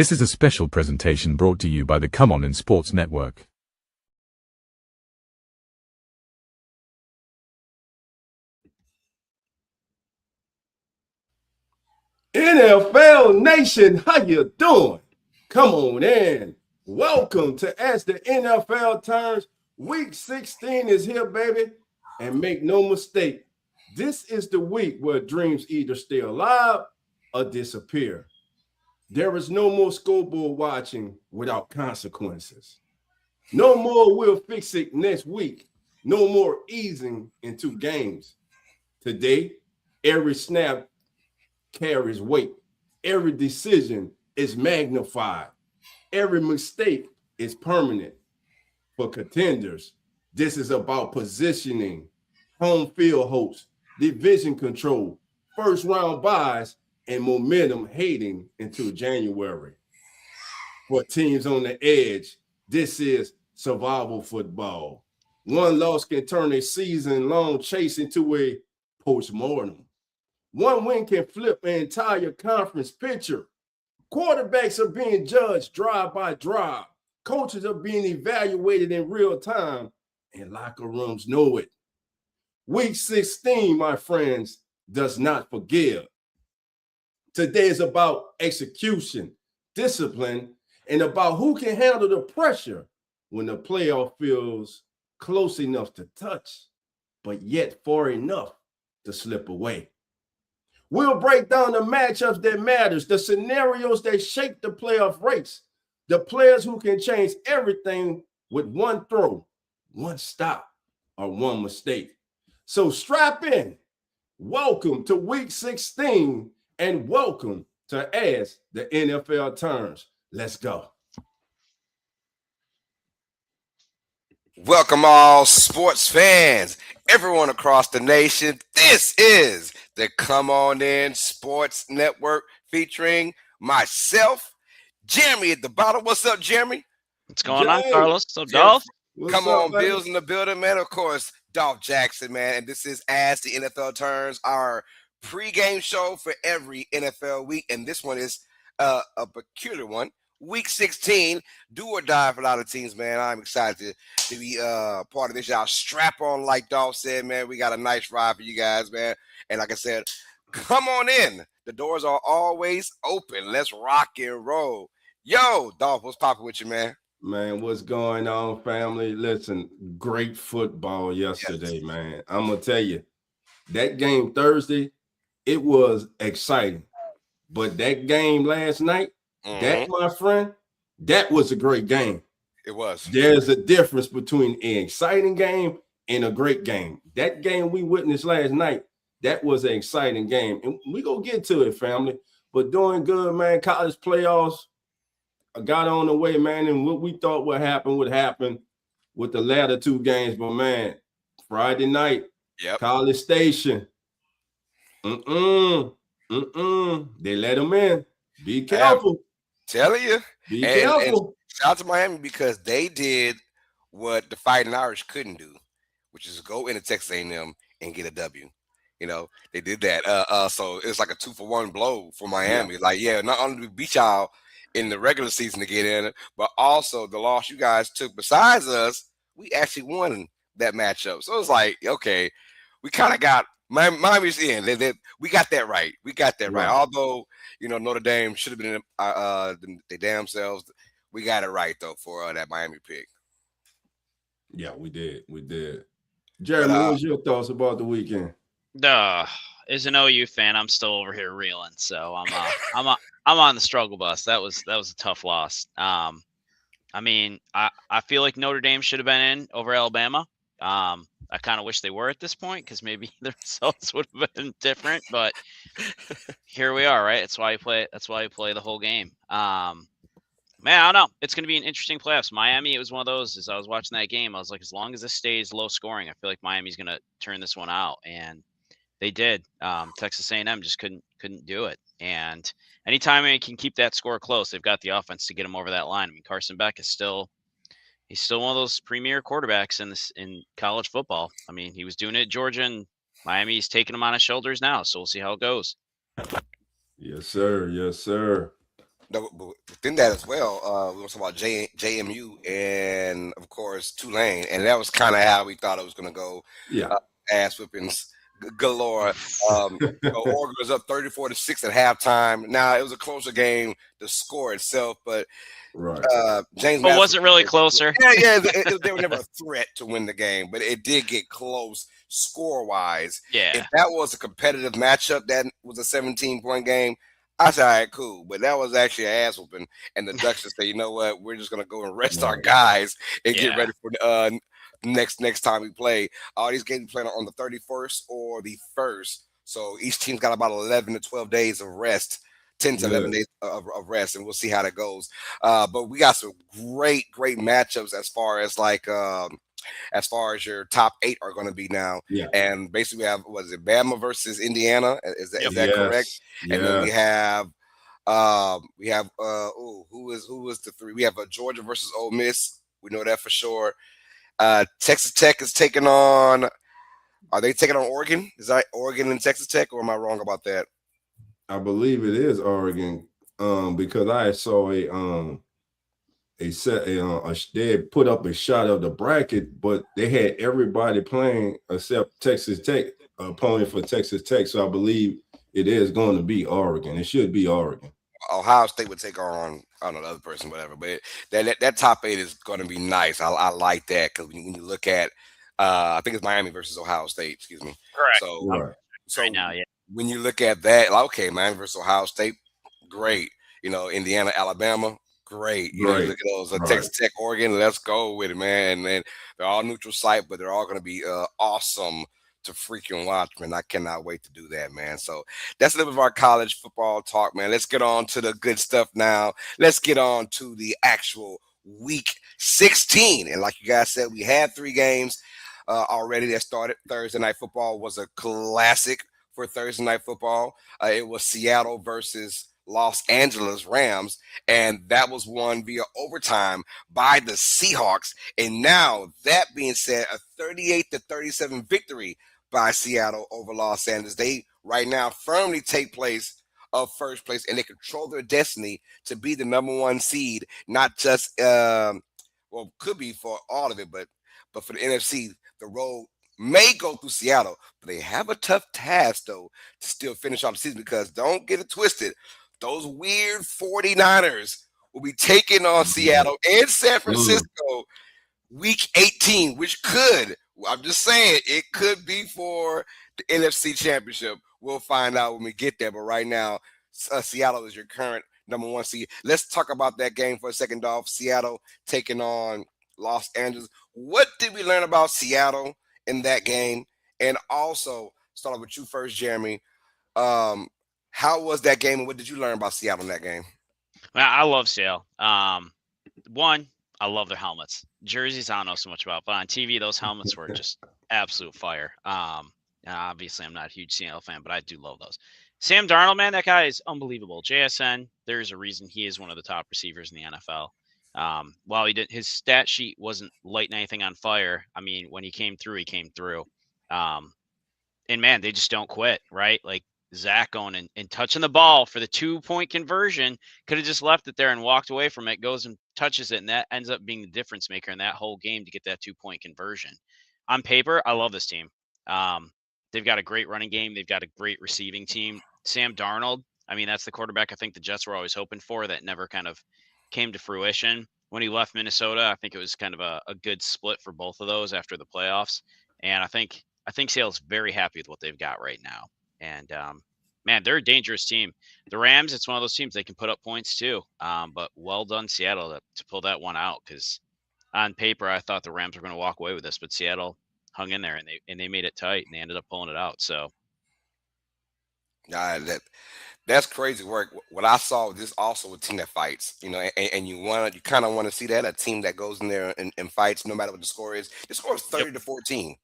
This is a special presentation brought to you by the Come On in Sports Network. NFL Nation, how you doing? Come on in. Welcome to As the NFL Turns. Week 16 is here, baby. And make no mistake, this is the week where dreams either stay alive or disappear. There is no more scoreboard watching without consequences. No more we'll fix it next week. No more easing into games. Today, every snap carries weight. Every decision is magnified. Every mistake is permanent. For contenders, this is about positioning, home field hopes, division control, first round buys, and momentum heading into January. For teams on the edge, this is survival football. One loss can turn a season-long chase into a postmortem. One win can flip an entire conference picture. Quarterbacks are being judged drive by drive. Coaches are being evaluated in real time, and locker rooms know it. Week 16, my friends, does not forgive. Today is about execution, discipline, and about who can handle the pressure when the playoff feels close enough to touch, but yet far enough to slip away. We'll break down the matchups that matters, the scenarios that shape the playoff race, the players who can change everything with one throw, one stop, or one mistake. So strap in. Welcome to Week 16, and welcome to As the NFL Turns. Let's go. Welcome all sports fans, everyone across the nation. This is the Come On In Sports Network featuring myself, Jeremy at the bottom. What's up, Jeremy? What's going on, Carlos? So, Dolph? Come on, Bills in the building, man. Of course, Dolph Jackson, man. And this is As the NFL Turns, our pregame show for every NFL week. And this one is a peculiar one. Week 16, do or die for a lot of teams, man. I'm excited to be part of this. Y'all strap on, like Dolph said, man. We got a nice ride for you guys, man. And like I said, come on in. The doors are always open. Let's rock and roll. Yo, Dolph, what's popping with you, man? Man, what's going on, family? Listen, great football yesterday, man. I'm going to tell you, that game Thursday, it was exciting. But that game last night, that, my friend, that was a great game. It was. There's a difference between an exciting game and a great game. That game we witnessed last night, that was an exciting game. And we going to get to it, family. But doing good, man. College playoffs got on the way, man. And what we thought would happen with the latter two games. But, man, Friday night, College Station. They let them in. Be careful. Telling you. Be careful. And shout out to Miami because they did what the Fighting Irish couldn't do, which is go into Texas A&M and get a W. You know, they did that. So it's like a 2-for-1 blow for Miami. Not only did we beat y'all in the regular season to get in, but also the loss you guys took besides us, we actually won that matchup. So it's like, okay, we kind of got Miami's in. We got that right. Right. Although, Notre Dame should have been the damn selves. We got it right, though, for that Miami pick. Yeah, we did. Jeremy, what was your thoughts about the weekend? As an OU fan, I'm still over here reeling. So I'm on the struggle bus. That was a tough loss. I feel like Notre Dame should have been in over Alabama. I kind of wish they were at this point because maybe the results would have been different. But here we are, right? That's why you play the whole game. Man, I don't know. It's going to be an interesting playoffs. Miami, it was one of those. As I was watching that game, I was like, as long as this stays low scoring, I feel like Miami's going to turn this one out, and they did. Texas A&M just couldn't do it. And anytime they can keep that score close, they've got the offense to get them over that line. I mean, Carson Beck is still one of those premier quarterbacks in college football. I mean, he was doing it at Georgia, and Miami's taking him on his shoulders now. So we'll see how it goes. Yes, sir. No, but within that as well, we were talking about JMU and of course Tulane, and that was kind of how we thought it was going to go. Yeah. Uh, Ass whippings galore. Oregon was up 34-6 at halftime. Now it was a closer game, the score itself, but Right. James. But Madison, was it really closer? Yeah. They were never a threat to win the game, but it did get close score wise. Yeah. If that was a competitive matchup, that was a 17-point game. I said, all right, cool. But that was actually an ass whooping. And the Ducks just say, you know what? We're just going to go and rest our guys and get ready for next time we play. All these games playing on the 31st or the 1st. So each team's got about 11 to 12 days of rest, 10 to 11 days of rest, and we'll see how that goes. But we got some great matchups as far as your top 8 are going to be now. Yeah. And basically we have, was it Bama versus Indiana? Is that correct? Yeah. And then we have who is the 3? We have Georgia versus Ole Miss. We know that for sure. Texas Tech is taking on. Are they taking on Oregon? Is that Oregon and Texas Tech, or am I wrong about that? I believe it is Oregon, because I saw they had put up a shot of the bracket, but they had everybody playing except Texas Tech, opponent for Texas Tech. So I believe it is going to be Oregon. It should be Oregon. Ohio State would take on, I don't know, the other person, whatever. But that top 8 is going to be nice. I like that because when you look at, I think it's Miami versus Ohio State. Excuse me. Correct. So right now, when you look at that, like, okay, Miami versus Ohio State, great. Indiana, Alabama, great. You look at those Texas Tech, Oregon, let's go with it, man. And they're all neutral site, but they're all going to be awesome to freaking watch, man. I cannot wait to do that, man. So that's a little bit of our college football talk, man. Let's get on to the good stuff now. Let's get on to the actual week 16. And like you guys said, we had 3 games already that started. Thursday Night Football was a classic for Thursday Night Football. It was Seattle versus Los Angeles Rams, and that was won via overtime by the Seahawks. And now, that being said, a 38-37 victory by Seattle over Los Angeles. They right now firmly take place of first place, and they control their destiny to be the number 1 seed, not just could be for all of it, but for the NFC, the road may go through Seattle, but they have a tough task, though, to still finish off the season, because don't get it twisted, those weird 49ers will be taking on Seattle and San Francisco week 18, which could, I'm just saying, it could be for the NFC Championship. We'll find out when we get there, but right now, Seattle is your current number 1 seed. Let's talk about that game for a second, Dolph. Seattle taking on Los Angeles. What did we learn about Seattle in that game? And also, start off with you first, Jeremy. How was that game, and what did you learn about Seattle in that game? I love Seattle. One, I love their helmets. Jerseys, I don't know so much about, but on TV, those helmets were just absolute fire. Obviously, I'm not a huge Seattle fan, but I do love those. Sam Darnold, man, that guy is unbelievable. JSN, there's a reason he is one of the top receivers in the NFL. While his stat sheet wasn't lighting anything on fire. I mean, when he came through, he came through. And man, they just don't quit, right? Like Zach going and touching the ball for the 2-point conversion, could have just left it there and walked away from it, goes and touches it, and that ends up being the difference maker in that whole game to get that 2-point conversion. On paper, I love this team. They've got a great running game. They've got a great receiving team. Sam Darnold, I mean, that's the quarterback I think the Jets were always hoping for that never kind of came to fruition. When he left Minnesota, I think it was kind of a good split for both of those after the playoffs. And I think Seattle's very happy with what they've got right now. And man, they're a dangerous team. The Rams, it's one of those teams they can put up points too. But well done, Seattle, to pull that one out, because on paper I thought the Rams were going to walk away with this, but Seattle hung in there and they made it tight and they ended up pulling it out. So that's crazy work. What I saw, this also a team that fights, and you kind of want to see that, a team that goes in there and fights no matter what the score is. The score is 30-14.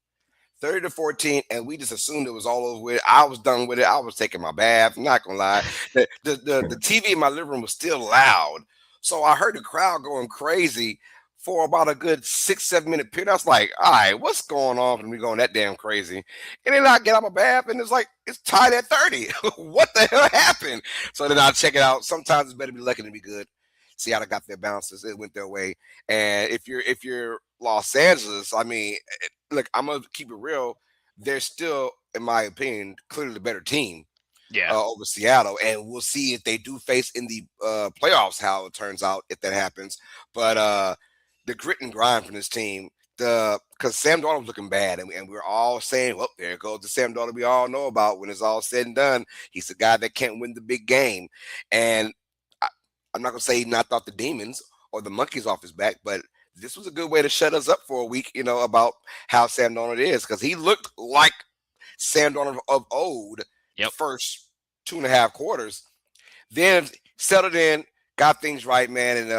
30-14, and we just assumed it was all over with it. I was done with it. I was taking my bath. I'm not gonna lie. The TV in my living room was still loud, so I heard the crowd going crazy for about a good 6-7 minute period. I was like, all right, what's going on? And we going that damn crazy. And then I get out my bath and it's like, it's tied at 30. What the hell happened? So then I check it out. Sometimes it's better to be lucky than be good. Seattle got their bounces. It went their way. And if you're Los Angeles, I mean, look, I'm going to keep it real. They're still, in my opinion, clearly the better team. Yeah. Over Seattle, and we'll see if they do face in the playoffs how it turns out if that happens. But the grit and grind from this team, because Sam Darnold was looking bad, and we're all saying, well, there goes the Sam Darnold we all know about. When it's all said and done, he's the guy that can't win the big game. And I'm not gonna say he knocked out the demons or the monkeys off his back, but this was a good way to shut us up for a week, about how Sam Darnold is, because he looked like Sam Darnold of old. Yep. First 2.5 quarters, then settled in, got things right, man. And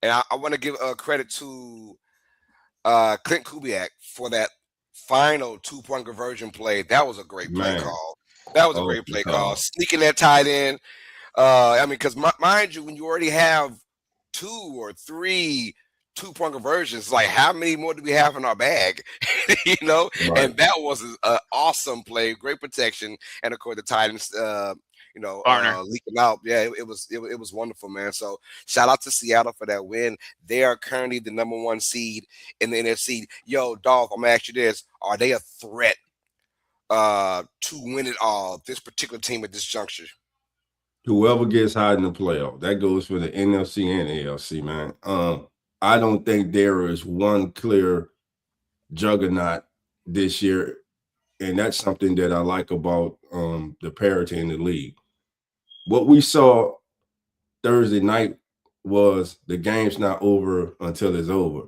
and I want to give credit to Clint Kubiak for that final 2-point conversion play. That was a great play call. That was a great play call. Sneaking that tight end. I mean, because mind you, when you already have 2 or 3 2-point conversions, like how many more do we have in our bag? Right. And that was an awesome play, great protection, and of course the Titans, leaking out. Yeah, it was wonderful, man. So shout out to Seattle for that win. They are currently the number 1 seed in the NFC. Yo, Dolph, I'm gonna ask you this: are they a threat to win it all? This particular team at this juncture. Whoever gets hot in the playoff, that goes for the NFC and AFC, man. I don't think there is one clear juggernaut this year, and that's something that I like about the parity in the league. What we saw Thursday night was the game's not over until it's over.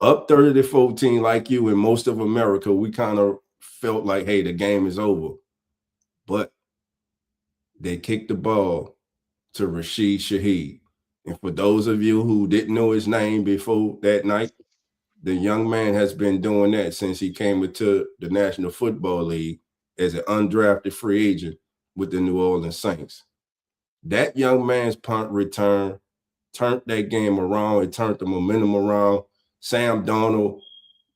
Up 30-14, like you and most of America, we kind of felt like, hey, the game is over. But they kicked the ball to Rashid Shaheed. And for those of you who didn't know his name before that night, the young man has been doing that since he came into the National Football League as an undrafted free agent with the New Orleans Saints. That young man's punt return turned that game around. It turned the momentum around. Sam Darnold,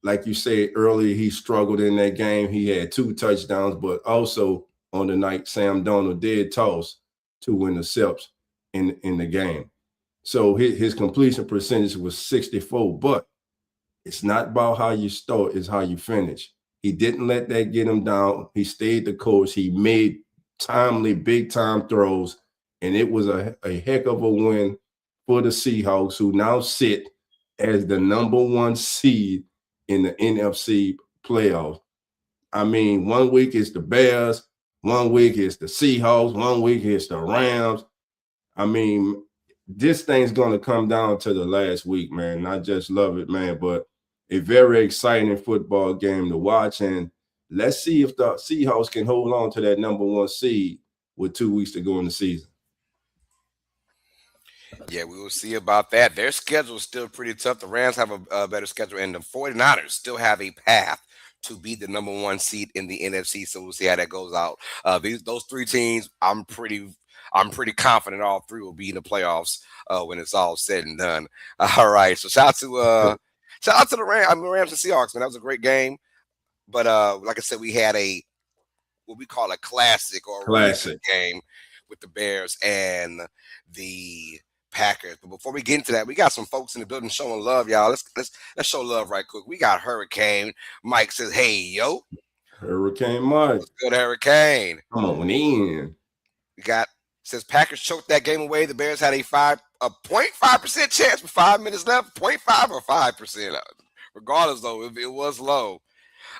like you said earlier, he struggled in that game. He had 2 touchdowns, but also on the night, Sam Darnold did toss 2 interceptions in the game. So his completion percentage was 64, but it's not about how you start, it's how you finish. He didn't let that get him down. He stayed the course. He made timely, big-time throws, and it was a heck of a win for the Seahawks, who now sit as the number 1 seed in the NFC playoffs. I mean, one week it's the Bears, one week it's the Seahawks, one week it's the Rams. I mean, this thing's going to come down to the last week, man. I just love it, man. But a very exciting football game to watch. And let's see if the Seahawks can hold on to that number 1 seed with 2 weeks to go in the season. Yeah, we will see about that. Their schedule is still pretty tough. The Rams have a better schedule, and the 49ers still have a path to be the number 1 seed in the NFC. So we'll see how that goes out. Those 3 teams, I'm pretty confident all 3 will be in the playoffs when it's all said and done. All right. So shout out to the Rams. I mean, Rams and Seahawks, man. That was a great game. But like I said, we had what we call a classic or a classic game with the Bears and the Packers. But before we get into that, we got some folks in the building showing love, y'all. Let's show love right quick. We got Hurricane. Mike says, "Hey, yo." Hurricane Mike. What's good, Hurricane? Come on in. We got says Packers choked that game away. The Bears had a 0.5% chance with 5 minutes left. 0.5 or 5%. Regardless, though, it was low.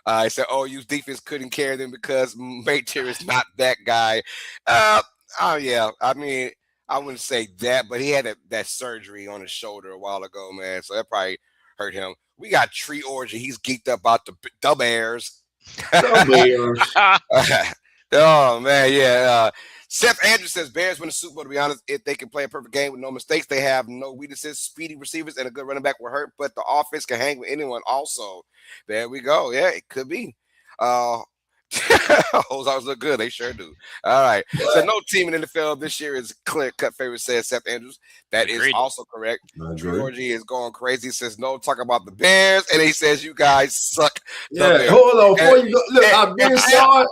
I said, OU's defense couldn't carry them because Mateer is not that guy. Oh, yeah. I mean, I wouldn't say that, but he had that surgery on his shoulder a while ago, man. So that probably hurt him. We got Tree Origin. He's geeked up about the Bears. The Bears. Oh, man, yeah. Seth Andrews says Bears win the Super Bowl. To be honest, if they can play a perfect game with no mistakes, they have no weaknesses. Speedy receivers and a good running back will hurt, but the offense can hang with anyone also. There we go. Yeah, it could be. Those always look good. They sure do. All right. So no team in the NFL this year is clear-cut favorite, says Seth Andrews. That is Agreed. also correct. I Drew agree. Orgy is going crazy. He says no, talk about the Bears, and he says you guys suck. The Yeah, Bears. hold on. Before And- you go, look, and- I've been and saw it.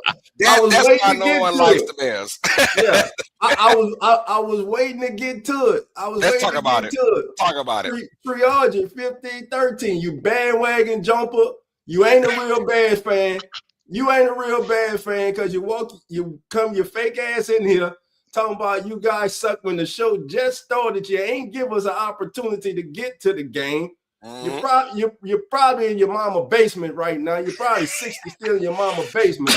I was That's waiting why to no get one to likes it. the Bears. Yeah, I was waiting to get to it. Let's talk about it. Talk about it. Triage 15-13. You bandwagon jumper. You ain't a real Bears fan. You ain't a real Bears fan because you come your fake ass in here talking about you guys suck when the show just started. You ain't give us an opportunity to get to the game. Mhm. You're probably in your mama basement right now. You're probably 60 still in your mama basement.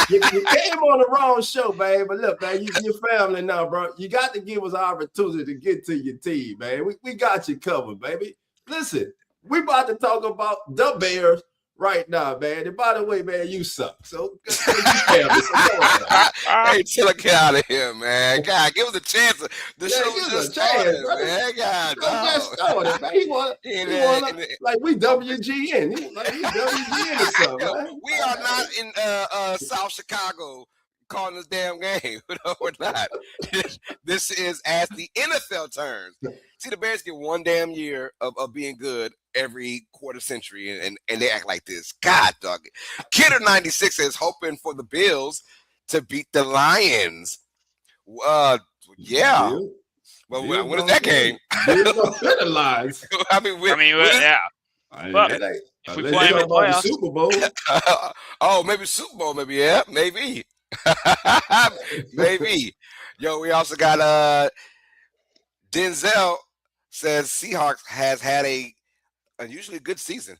You came on the wrong show, man. But look, man, you're family now, bro. You got to give us an opportunity to get to your team, man. We got you covered, baby. Listen, we about to talk about the Bears right now, man. And by the way, man, you suck. So you family. So go on. Hey, chill, get out of here, man. God, give us a chance. The Yeah, show give us just a chance, started, brother. man. God, The show just started, man. He want like we WGN. Like we WGN or something, Yo, man. we are not in South Chicago calling this damn game. No, we're not. This is as the NFL turns. See, the Bears get one damn year of being good every quarter century, and they act like this. God, dog. Kidder 96 is hoping for the Bills to beat the Lions. Yeah. Bill, Well, Bill when is that game? Bill's gonna hit the lines. I mean, Yeah. Well, It ain't- if we let's play him talk in about the playoffs, Super Bowl. oh, maybe Super Bowl, maybe, yeah, maybe. Maybe. Yo, we also got Denzel says Seahawks has had a unusually good season.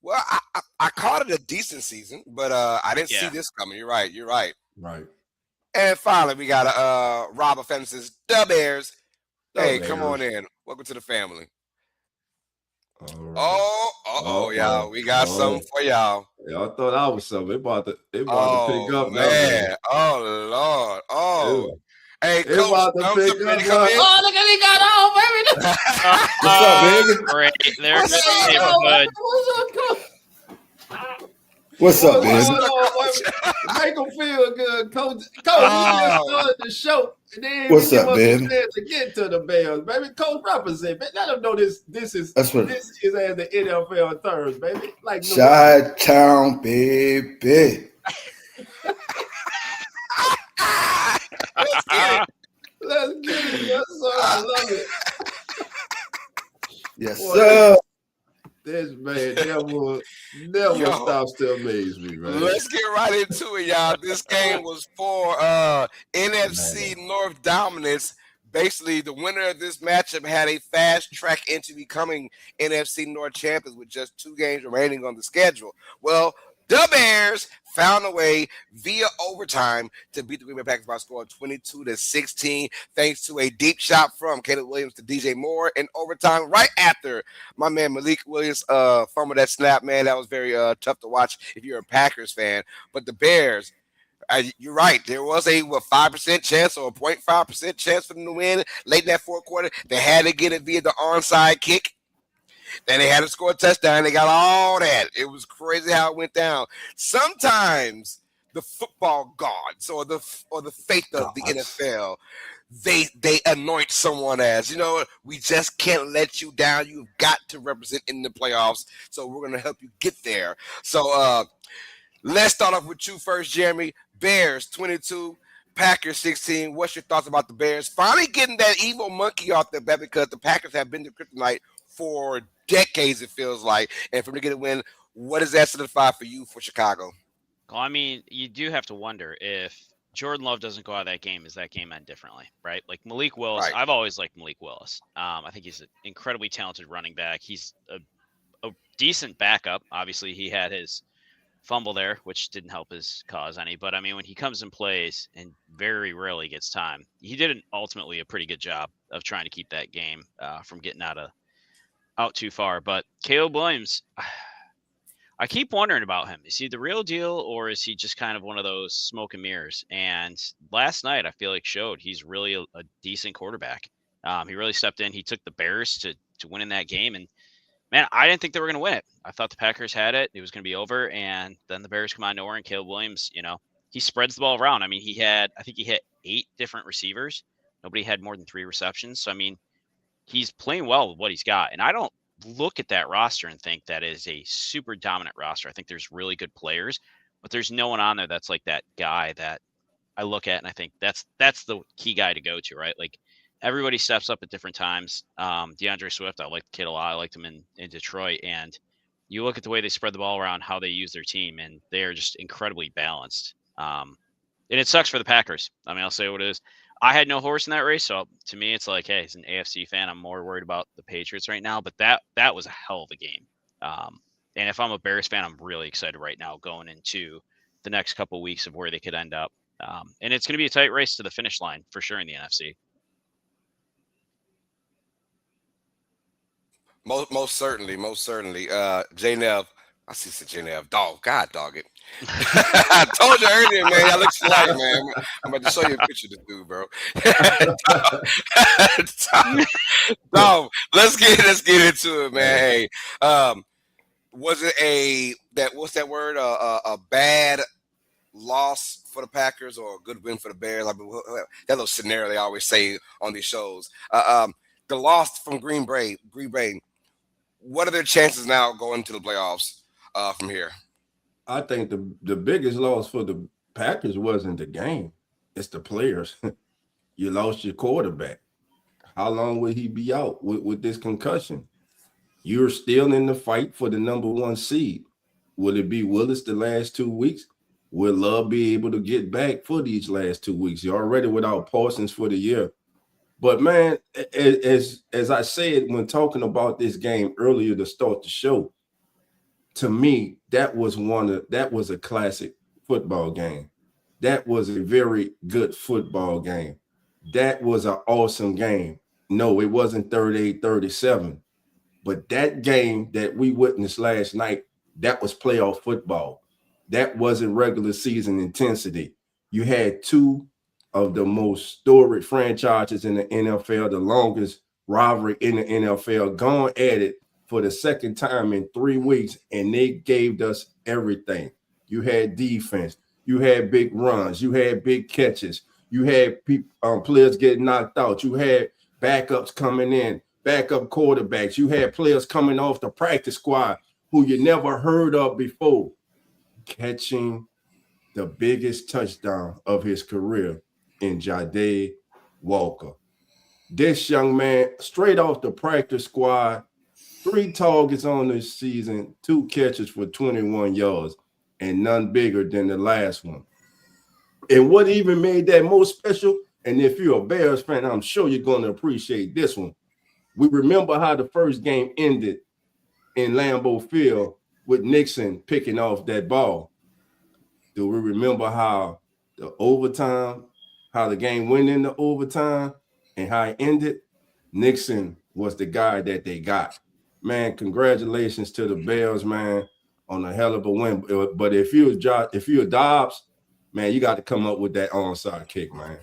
Well, I called it a decent season, but I didn't see this coming. You're right. Right. And finally, we got Robert Fenton says, the Bears. The Hey, Bears. come on in. Welcome to the family. All right. Oh, y'all. We got something for y'all. Y'all thought I was something. They about to pick up, man. Oh, Lord. Oh. Yeah. Hey, They Coach, about to thumbs pick up, ready up, to come in? Oh, look at he got on, baby. What's up, baby? Great. There's What's the up? neighborhood. What's up, baby? Make them feel good, Coach. We just started the show. And then What's we give up, us baby? a chance to get to the Bears, baby. Coach represent. Let them know this is That's what. as the NFL turns, baby. Like Chi-Town, baby. Let's get it. Yes, sir. I love it. Yes, Boy, sir. This man never stops to amaze me, man. Let's get right into it, y'all. This game was for NFC North dominance. Basically, the winner of this matchup had a fast track into becoming NFC North champions with just 2 games remaining on the schedule. Well, the Bears found a way via overtime to beat the Green Bay Packers by a score of 22-16, thanks to a deep shot from Caleb Williams to DJ Moore in overtime right after my man Malik Williams fumbled that snap, man. That was very tough to watch if you're a Packers fan. But the Bears, you're right. There was a 5% chance or a 0.5% chance for them to win late in that fourth quarter. They had to get it via the onside kick. Then they had to score a touchdown. They got all that. It was crazy how it went down. Sometimes the football gods or the faith of the NFL, they anoint someone as, we just can't let you down. You've got to represent in the playoffs. So we're going to help you get there. So let's start off with you first, Jeremy. Bears 22, Packers 16. What's your thoughts about the Bears finally getting that evil monkey off their back, because the Packers have been to kryptonite for decades, it feels like, and for them to get a win, what does that solidify for you for Chicago? Well, I mean, you do have to wonder if Jordan Love doesn't go out of that game, is that game end differently, right? Like Malik Willis, Right. I've always liked Malik Willis. I think he's an incredibly talented running back. He's a decent backup. Obviously, he had his fumble there, which didn't help his cause any. But I mean, when he comes and plays and very rarely gets time, he did ultimately a pretty good job of trying to keep that game from getting out too far. But Caleb Williams, I keep wondering about him. Is he the real deal, or is he just kind of one of those smoke and mirrors? And last night, I feel like showed he's really a decent quarterback. He really stepped in. He took the Bears to win in that game, and man, I didn't think they were going to win it. I thought the Packers had it. It was going to be over. And then the Bears come out of nowhere, and Caleb Williams, he spreads the ball around. I mean, I think he hit 8 different receivers. Nobody had more than 3 receptions. So, I mean, he's playing well with what he's got. And I don't look at that roster and think that is a super dominant roster. I think there's really good players, but there's no one on there that's like that guy that I look at and I think that's the key guy to go to, right? Like, everybody steps up at different times. DeAndre Swift, I like the kid a lot. I liked him in Detroit. And you look at the way they spread the ball around, how they use their team, and they are just incredibly balanced. And it sucks for the Packers. I mean, I'll say what it is. I had no horse in that race. So to me, it's like, hey, as an AFC fan, I'm more worried about the Patriots right now. But that was a hell of a game. And if I'm a Bears fan, I'm really excited right now going into the next couple of weeks of where they could end up. And it's going to be a tight race to the finish line for sure in the NFC. Most certainly. J-Nev, I see J-Nev. Dog it. I told you earlier, man. I look like, man. I'm about to show you a picture of this dude, bro. Dog, let's get into it, man. Hey, was it what's that word? A bad loss for the Packers or a good win for the Bears? I mean, that little scenario they always say on these shows. The loss from Green Bay. What are their chances now going to the playoffs from here? I think the biggest loss for the Packers wasn't the game. It's the players. You lost your quarterback. How long will he be out with this concussion? You're still in the fight for the number 1 seed. Will it be Willis the last 2 weeks? Will Love be able to get back for these last 2 weeks? You're already without Parsons for the year. But, man, as I said when talking about this game earlier to start the show, to me, that was a classic football game. That was a very good football game. That was an awesome game. No, it wasn't 38-37. But that game that we witnessed last night, that was playoff football. That wasn't regular season intensity. You had 2 of the most storied franchises in the NFL, the longest rivalry in the NFL, gone at it for the second time in 3 weeks, and they gave us everything. You had defense. You had big runs. You had big catches. You had players getting knocked out. You had backups coming in, backup quarterbacks. You had players coming off the practice squad who you never heard of before, catching the biggest touchdown of his career in Ja'Day Walker. This young man, straight off the practice squad, 3 targets on this season, 2 catches for 21 yards, and none bigger than the last one. And what even made that most special, and if you're a Bears fan, I'm sure you're going to appreciate this one. We remember how the first game ended in Lambeau Field with Nixon picking off that ball. Do we remember how the game went into overtime and how it ended? Nixon was the guy that they got. Man, congratulations to the Bears, man, on a hell of a win. But if you're Dobbs, man, you got to come up with that onside kick, man.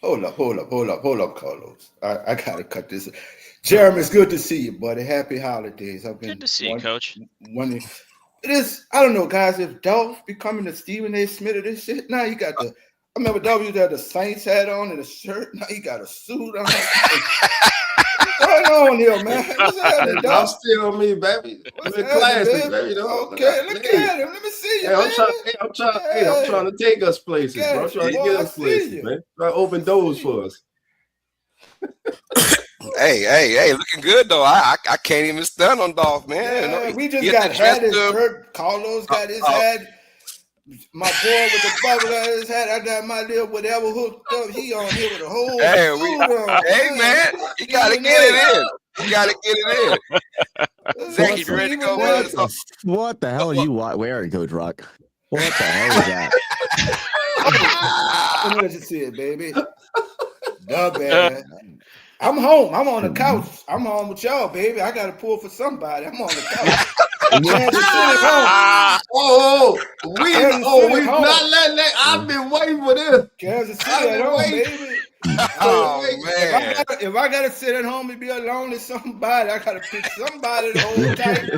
Hold up, Carlos. I got to cut this. Jeremy, it's good to see you, buddy. Happy holidays. Good to see you, Coach. It is, I don't know, guys, if Dolph becoming the Stephen A. Smith of this shit, now you got I remember Dolph had the Saints hat on and a shirt. Now you got a suit on. What's going on here, man? What's happening, Dolph? I'm still on me, baby. What's We're classic, baby? baby. Okay, look at him. Let me see you, I'm trying to take us places, bro. I'm trying to get us places, man. Try to open doors for us. Hey, looking good though. I can't even stun on Dolph, man. Yeah, we just got his shirt. Carlos got his hat. My boy with the bubble got his hat. I got my little whatever hooked up. He on here with a whole Hey, man, you gotta get it in. You gotta get it in. Zach, you ready to go? What the hell are you wearing, Coach Rock? What the hell is that? Let me let you see it, baby. The man. I'm home. I'm on the couch. I'm home with y'all, baby. I got to pull for somebody. I'm on the couch. Kansas City home. We're not letting that. I've been waiting for this. Kansas City at home, baby. Oh man. If I gotta sit at home and be alone with somebody, I gotta pick somebody to hold tight.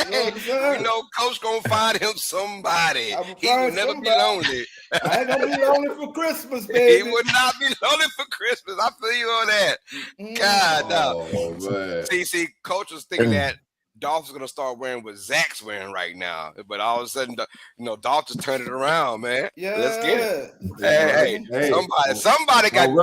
Hey, you know, Coach gonna find him somebody. He will never be lonely. I ain't gonna be lonely for Christmas, baby. He would not be lonely for Christmas. I feel you on that. God, no. Man. See, Coach was thinking that Dolph's gonna start wearing what Zach's wearing right now, but all of a sudden, Dolph just turned it around, man. Yeah, let's get it. Hey, somebody got I'm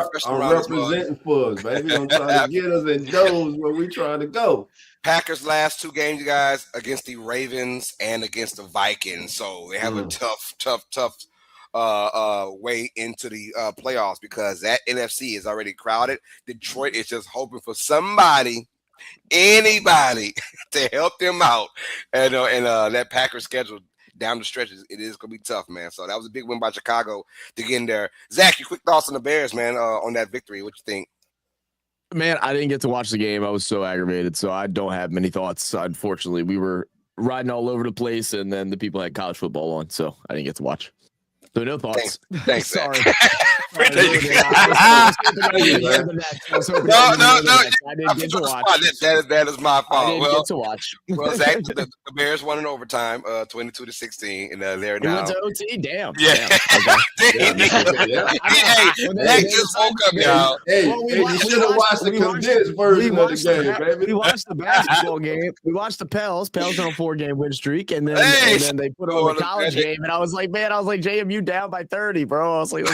representing for us, baby. I'm trying to get us in those where we trying to go. Packers last two games, you guys, against the Ravens and against the Vikings, so they have a tough way into the playoffs because that NFC is already crowded. Detroit is just hoping for anybody to help them out, and that Packers schedule down the stretches, it is gonna be tough, man. So that was a big win by Chicago to get in there. Zach, your quick thoughts on the Bears, man, on that victory. What you think? Man, I didn't get to watch the game. I was so aggravated, so I don't have many thoughts. Unfortunately, we were riding all over the place, and then the people had college football on, so I didn't get to watch. So no thoughts. Thanks. Sorry. No. I didn't get to watch. That is my fault. I didn't get to watch. Well, Zach, the Bears won in overtime, 22-16, and they're now. Went to OT. Damn. Yeah. Damn. Okay. Zach just woke up, y'all. Hey, you should have watched the condensed version of the game, baby. We watched the basketball game. We watched the Pels. Pels on a 4-game win streak, and then they put on the college game, and I was like, JMU down by 30, bro. I was like,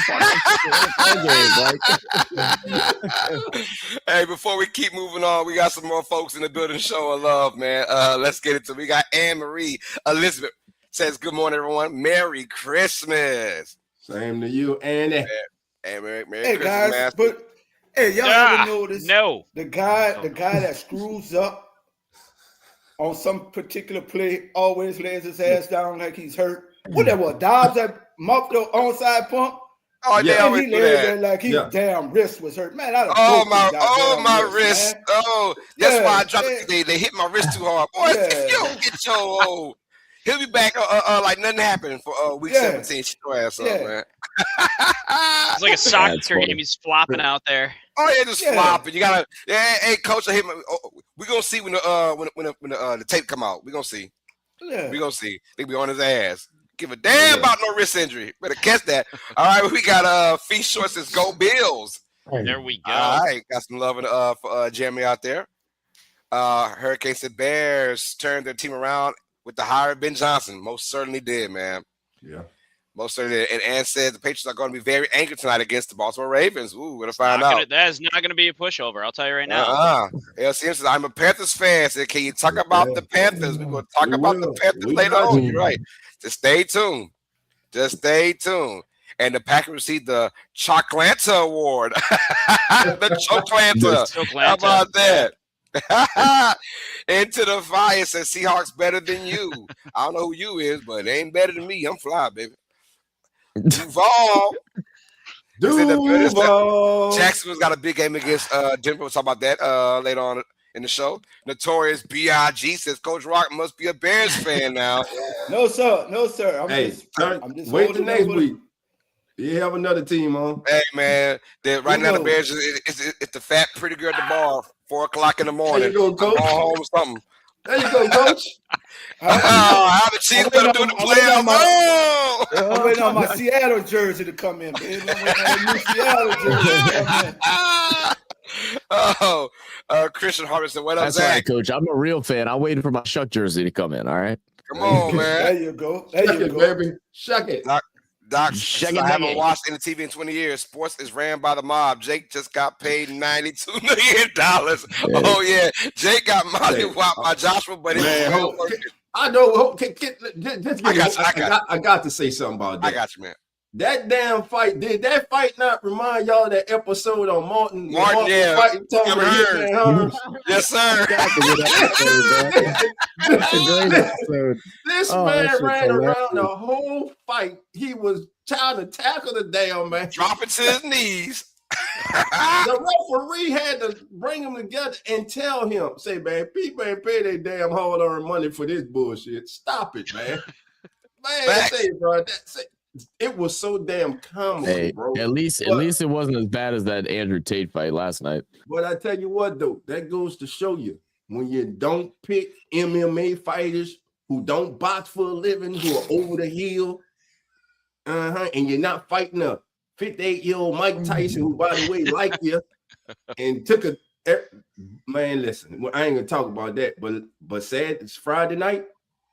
hey, before we keep moving on, we got some more folks in the building showing love, man. Let's get into it. We got Anne-Marie Elizabeth says, good morning, everyone. Merry Christmas. Same to you, Annie. Merry Hey, Christmas, guys, man. but hey, y'all ever notice the guy that screws up on some particular play always lays his ass down like he's hurt? What that was? Dobbs that muffed the onside pump? Oh, yeah, and he laid there like his damn wrist was hurt. Man, my wrist. Man. Oh, that's why I dropped it. They hit my wrist too hard. Boy, if you don't get your he'll be back like nothing happened for week 17. Shut your ass up, man. It's like a soccer game. He's flopping out there. Oh, yeah, just flopping. You gotta. Hey, coach, I hit my. We're gonna see when the tape come out. We're gonna see. Yeah. We're gonna see. They be on his ass. Give a damn about no wrist injury. Better catch that. All right, we got Fee Short says go Bills. There we go. All right, got some love for Jeremy out there. Hurricane said Bears turned their team around with the hire of Ben Johnson. Most certainly did, man. Yeah. Most certainly did. And Ann said the Patriots are going to be very angry tonight against the Baltimore Ravens. Ooh, we're going to find out. That is not going to be a pushover. I'll tell you right now. LCM says, I'm a Panthers fan. Said, can you talk about the Panthers? We're going to talk about the Panthers later on. You're right. Just stay tuned. And the Packers received the Chocolanta Award. The Chocolanta. How about that? Into the fire says Seahawks better than you. I don't know who you is, but it ain't better than me. I'm fly, baby. Duval. Jacksonville's got a big game against Denver. We'll talk about that later on in the show. Notorious B.I.G. says Coach Rock must be a Bears fan now. No, sir. I'm just wait till next week. You have another team on. Hey, man. Right now the Bears it's the fat, pretty girl at the bar, 4 o'clock in the morning. There you go, Coach. Home or something. There you go, Coach. How the Chiefs gonna do the playoffs? I'm waiting on my Seattle jersey to come in, baby. I'm waiting on my new Seattle jersey to come in. Christian Harvey said, what up, That's Zach? right, Coach. I'm a real fan. I'm waiting for my Shuck jersey to come in, all right? Come on, man. There you go, baby. Shuck it. Doc, I haven't watched any TV in 20 years. Sports is ran by the mob. Jake just got paid $92 million. Yeah. Oh, yeah. Jake got mollywopped by Joshua, but I know. I got to say something about that. I got you, man. That damn fight, did that fight not remind y'all of that episode on Martin yeah. fighting Tom Hearns? Yes, sir. This man ran around the whole fight. He was trying to tackle the damn man. Dropping to his knees. The referee had to bring him together and tell him, say, man, people ain't pay their damn hard-earned money for this bullshit. Stop it, man. Man, say, bro, it was so damn comical, Hey, bro. at least it wasn't as bad as that Andrew Tate fight last night. But I tell you what, though, that goes to show you when you don't pick MMA fighters who don't box for a living, who are over the hill, and you're not fighting a 58-year-old Mike Tyson, who, by the way, liked you and took a man. Listen, I ain't gonna talk about that, but sad it's Friday night.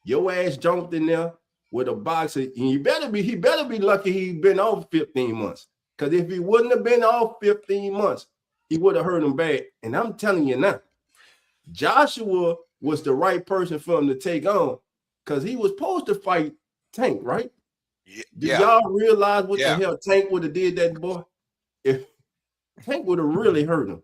Your ass jumped in there with a boxer, and he better be lucky he'd been off 15 months. Because if he wouldn't have been off 15 months, he would have hurt him bad. And I'm telling you now, Joshua was the right person for him to take on because he was supposed to fight Tank, right? Do y'all realize what the hell Tank would have did that boy? If Tank would have really hurt him.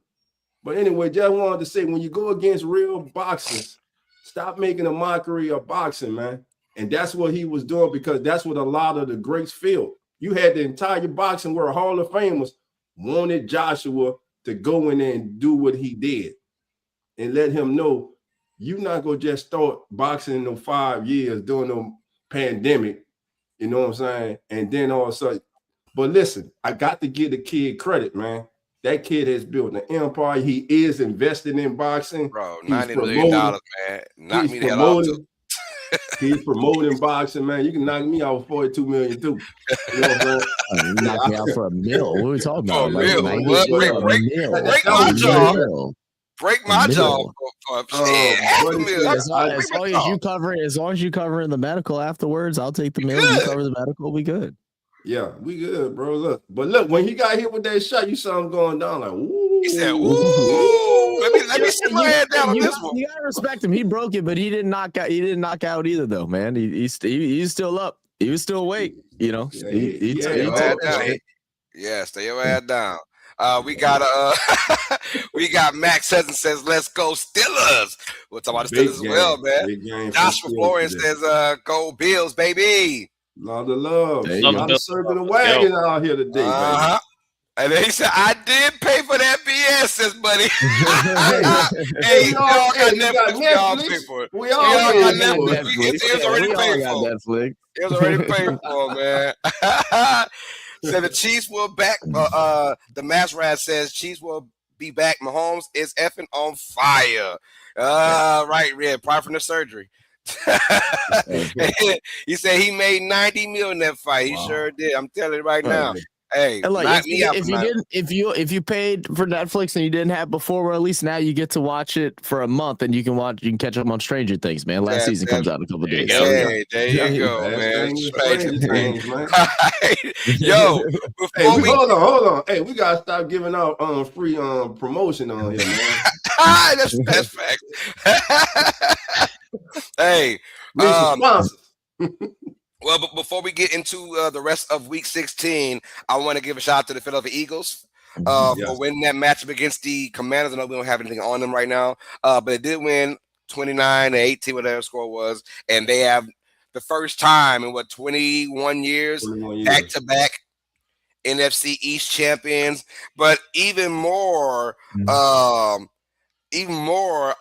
But anyway, just wanted to say, when you go against real boxers, stop making a mockery of boxing, man. And that's what he was doing, because that's what a lot of the greats feel. You had the entire boxing world, Hall of Famers, wanted Joshua to go in there and do what he did and let him know you're not going to just start boxing in those 5 years during the pandemic. You know what I'm saying? And then all of a sudden, but listen, I got to give the kid credit, man. That kid has built an empire. He is investing in boxing. Bro, $90 million, man. Knock me that off too. He's promoting boxing, man. You can knock me out for $42 million too. You know what I'm saying? Knock me out for $1 million. What are we talking about? Break my jaw. As long as you cover in the medical afterwards, I'll take the $1 million. You cover the medical, we good. Yeah, we good, bro. Look, but look, when he got hit with that shot, you saw him going down like, ooh. He said, ooh. Let me sit my head down on this one. You gotta respect him. He broke it, but he didn't knock out. He didn't knock out either, though, man. He's still up. He was still awake. You know. Stay your ass down. We got Max says, let's go Steelers. We'll talk about the Steelers as well, man. Joshua Florence says, go Bills, baby. Lot of love. A lot of circling the wagon out here today, baby. And then he said, I did pay for that BS, says buddy. Hey, we all got Netflix. We all pay for it. We all got Netflix. It was already paid for. It was already paid for, man. So the Chiefs will back. The Mass Rat says Chiefs will be back. Mahomes is effing on fire. Right, Red. Prior from the surgery. He said he made $90 million in that fight. He sure did. I'm telling you right now. Hey, and like, if you paid for Netflix and you didn't have before, well, at least now you get to watch it for a month and you can catch up on Stranger Things, man. Last season comes out in a couple of days. Hey, there you go, man. Stranger Things, man. Yo, hold on. Hey, we gotta stop giving out free promotion on here, man. That's fact. Hey, sponsors. Well, but before we get into the rest of Week 16, I want to give a shout out to the Philadelphia Eagles for winning that matchup against the Commanders. I know we don't have anything on them right now, but they did win 29-18, whatever the score was, and they have the first time in 21 years, back-to-back NFC East champions. But even more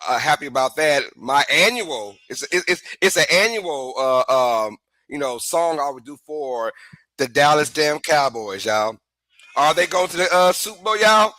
happy about that. My annual it's an annual song I would do for the Dallas damn Cowboys, y'all. Are they going to the Super Bowl, y'all?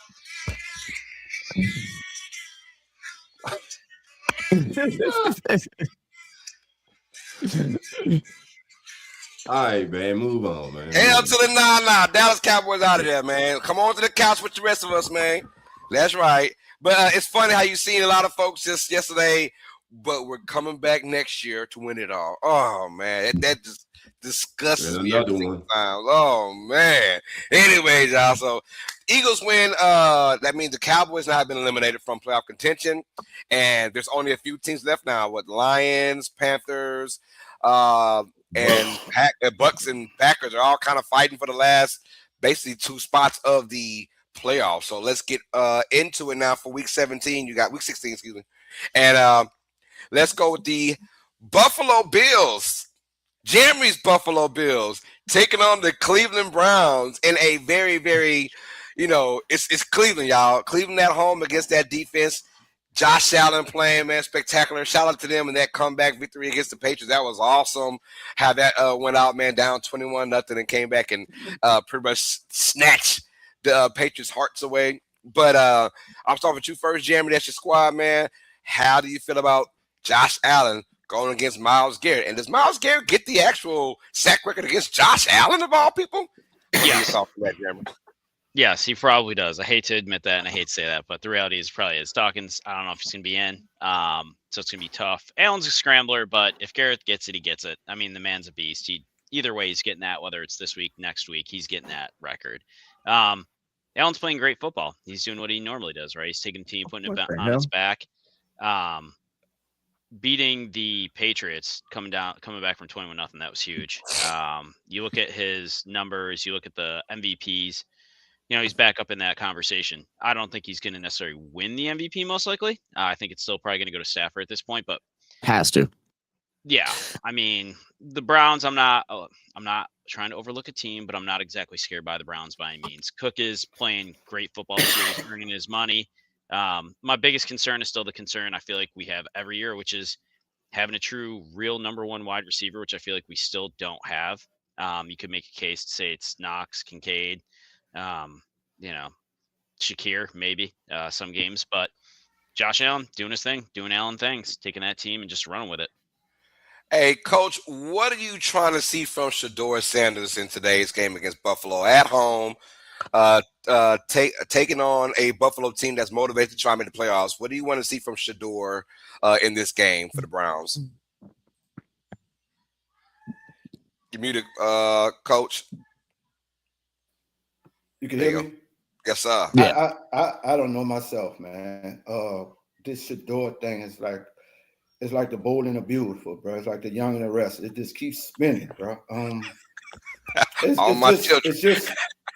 All right, man, move on, man. Hell to the nah. Dallas Cowboys out of there, man. Come on to the couch with the rest of us, man. That's right. But it's funny how you seen a lot of folks just yesterday, but we're coming back next year to win it all. Oh, man, that just disgusts me every single time. Oh, man. Anyways, y'all, so Eagles win. That means the Cowboys now have been eliminated from playoff contention, and there's only a few teams left now. Lions, Panthers, and Bucks and Packers are all kind of fighting for the last basically 2 spots of the playoffs. So let's get into it now for Week 17. You got Week 16, excuse me. And let's go with the Buffalo Bills. Jeremy's Buffalo Bills taking on the Cleveland Browns in a very, very, it's Cleveland, y'all. Cleveland at home against that defense. Josh Allen playing, man, spectacular. Shout out to them and that comeback victory against the Patriots. That was awesome. How that went out, man, down 21-0 and came back and pretty much snatched the Patriots' hearts away. But I'm starting with you first, Jeremy. That's your squad, man. How do you feel about Josh Allen going against Myles Garrett? And does Myles Garrett get the actual sack record against Josh Allen of all people? Yeah. That, Jeremy. Yes, he probably does. I hate to admit that, and I hate to say that, but the reality is probably is. Dawkins, I don't know if he's going to be in, so it's going to be tough. Allen's a scrambler, but if Garrett gets it, he gets it. I mean, the man's a beast. Either way, he's getting that, whether it's this week, next week, he's getting that record. Allen's playing great football. He's doing what he normally does, right? He's taking the team, putting it on its back. Beating the Patriots, coming back from 21-0, that was huge. You look at his numbers, you look at the MVPs. He's back up in that conversation. I don't think he's going to necessarily win the MVP, most likely. I think it's still probably going to go to Stafford at this point, but has to. Yeah, I mean, the Browns. I'm not trying to overlook a team, but I'm not exactly scared by the Browns by any means. Cook is playing great football this year. He's earning his money. My biggest concern is still the concern I feel like we have every year, which is having a true, real number one wide receiver, which I feel like we still don't have. You could make a case to say it's Knox, Kincaid. Shakir, maybe some games, but Josh Allen doing his thing, doing Allen things, taking that team and just running with it. Hey, Coach, what are you trying to see from Shedeur Sanders in today's game against Buffalo at home, taking on a Buffalo team that's motivated to try and make the playoffs? What do you want to see from Shedeur in this game for the Browns? You're muted, Coach. You can hear me? Yes, sir. Yeah. I don't know myself, man. This Shedeur thing is like, it's like the bold and the beautiful, bro. It's like the young and the restless. It just keeps spinning, bro. It's just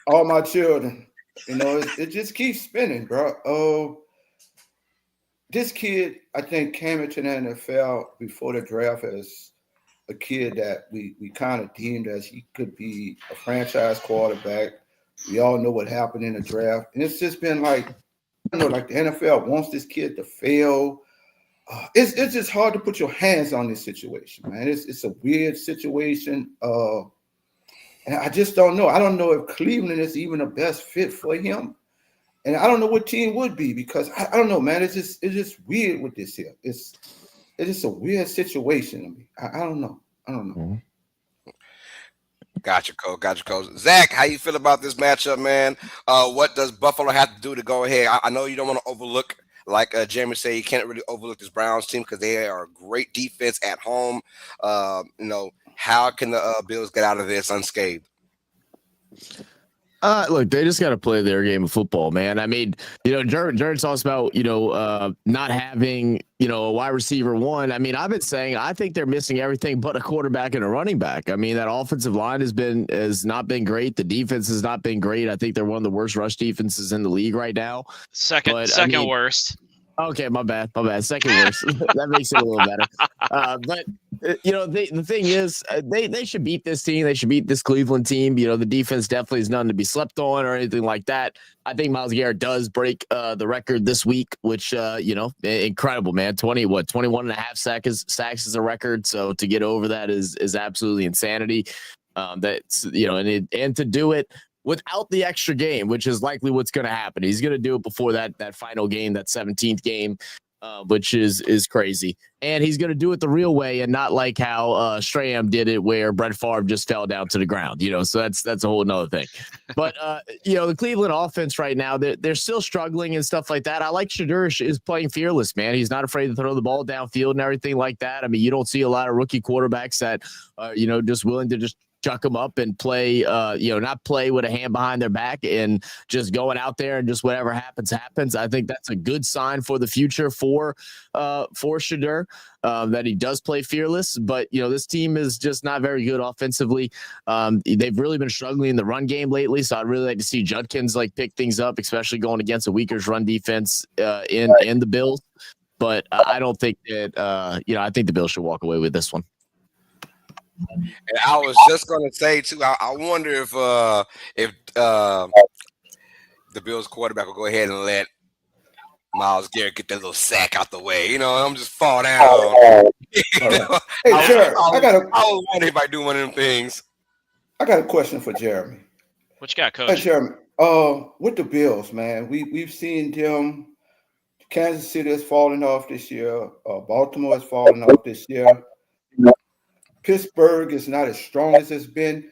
all my children. It just keeps spinning, bro. This kid, I think, came into the NFL before the draft as a kid that we kind of deemed as he could be a franchise quarterback. We all know what happened in the draft. And it's just been like the NFL wants this kid to fail. It's just hard to put your hands on this situation, man. It's a weird situation. And I just don't know. I don't know if Cleveland is even the best fit for him. And I don't know what team would be because I don't know, man. It's just weird with this here. It's just a weird situation to me. I don't know. Mm-hmm. Gotcha, Coach. Zach, how you feel about this matchup, man? What does Buffalo have to do to go ahead? I know you don't want to overlook, like Jeremy said, you can't really overlook this Browns team because they are a great defense at home. How can the Bills get out of this unscathed? Look, they just got to play their game of football, man. I mean, Jared talks about, not having, a wide receiver one. I mean, I've been saying I think they're missing everything but a quarterback and a running back. I mean, that offensive line has not been great. The defense has not been great. I think they're one of the worst rush defenses in the league right now. Second worst. Okay, my bad. Second worst. That makes it a little better. But the thing is, they should beat this team. They should beat this Cleveland team. The defense definitely is nothing to be slept on or anything like that. I think Myles Garrett does break the record this week, which incredible, man. 21 and a half sacks is a record. So to get over that is absolutely insanity. That's and to do it without the extra game, which is likely what's going to happen. He's going to do it before that final game, that 17th game, which is crazy. And he's going to do it the real way and not like how Strahan did it where Brett Favre just fell down to the ground, so that's a whole nother thing. But, the Cleveland offense right now, they're still struggling and stuff like that. I like Shedeur is playing fearless, man. He's not afraid to throw the ball downfield and everything like that. I mean, you don't see a lot of rookie quarterbacks that, just willing to just chuck them up and play, not play with a hand behind their back and just going out there and just whatever happens. I think that's a good sign for the future for Shedeur, that he does play fearless. But, this team is just not very good offensively. They've really been struggling in the run game lately. So I'd really like to see Judkins pick things up, especially going against a weaker run defense in the Bills. But I don't think that, I think the Bills should walk away with this one. And I was just going to say too, I wonder if the Bills quarterback will go ahead and let Miles Garrett get that little sack out the way, and I'm just fall down. All right. Hey, Jared, I was wondering if I do one of them things. I got a question for Jeremy. What you got, Coach? Hey, Jeremy, with the Bills, man, we've seen them. Kansas City is falling off this year. Baltimore is falling off this year. Pittsburgh is not as strong as it's been.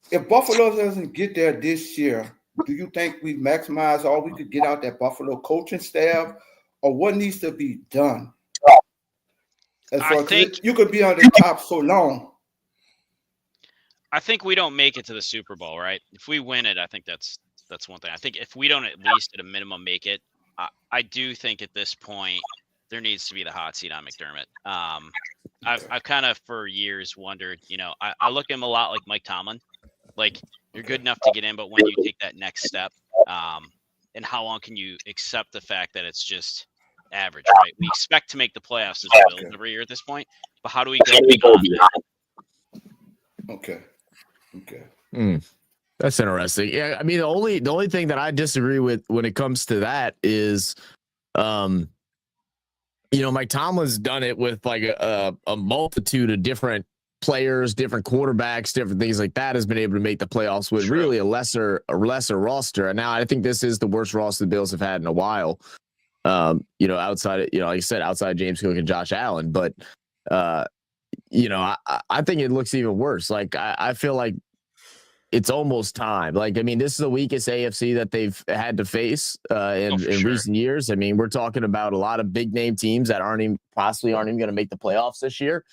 If Buffalo doesn't get there this year, do you think we maximize all we could get out that Buffalo coaching staff, or what needs to be done? I think you could be on the top so long. I think we don't make it to the Super Bowl, right? If we win it, I think that's one thing. I think if we don't at least at a minimum make it, I do think at this point there needs to be the hot seat on McDermott. I've kind of for years wondered, I look at him a lot like Mike Tomlin. Like, you're good enough to get in, but when you take that next step, and how long can you accept the fact that it's just average, right? We expect to make the playoffs as well every year at this point, but how do we go beyond that? Okay. That's interesting. Yeah, I mean, the only thing that I disagree with when it comes to that is, Mike Tomlin's done it with like a multitude of different players, different quarterbacks, different things like that, has been able to make the playoffs with really a lesser roster. And now I think this is the worst roster the Bills have had in a while. Outside, like I said, outside James Cook and Josh Allen, but I think it looks even worse. Like I feel like it's almost time. Like, I mean, this is the weakest AFC that they've had to face in recent years. I mean, we're talking about a lot of big name teams that possibly aren't even going to make the playoffs this year.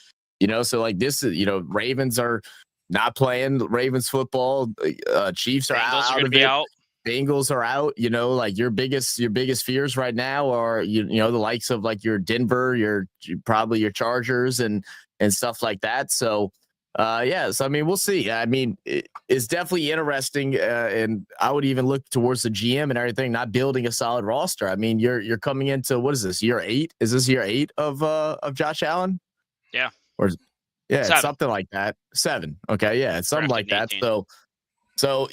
So like this is, Ravens are not playing Ravens football. Chiefs are Bengals out are of be it. out. Bengals are out. Like your biggest fears right now are the likes of like your Denver, probably your Chargers and stuff like that. So so I mean, we'll see. I mean, it's definitely interesting, and I would even look towards the GM and everything, not building a solid roster. I mean, you're coming into, what is this, year 8? Is this year 8 of Josh Allen? Yeah. Or it's 7. something like that. 7. Okay, yeah, it's something like that. 18. So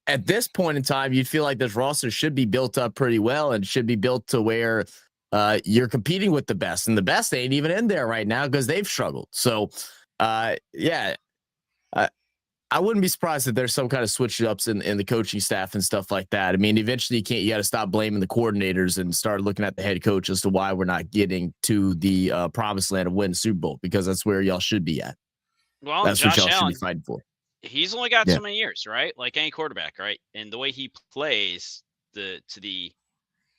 at this point in time, you'd feel like this roster should be built up pretty well and should be built to where you're competing with the best, and the best ain't even in there right now because they've struggled. So. I wouldn't be surprised if there's some kind of switch ups in the coaching staff and stuff like that. I mean, eventually you got to stop blaming the coordinators and start looking at the head coach as to why we're not getting to the promised land of winning the Super Bowl, because that's where y'all should be at. Well, that's Josh what y'all Allen should be fighting for. He's only got so many years, right? Like any quarterback, right? And the way he plays, to the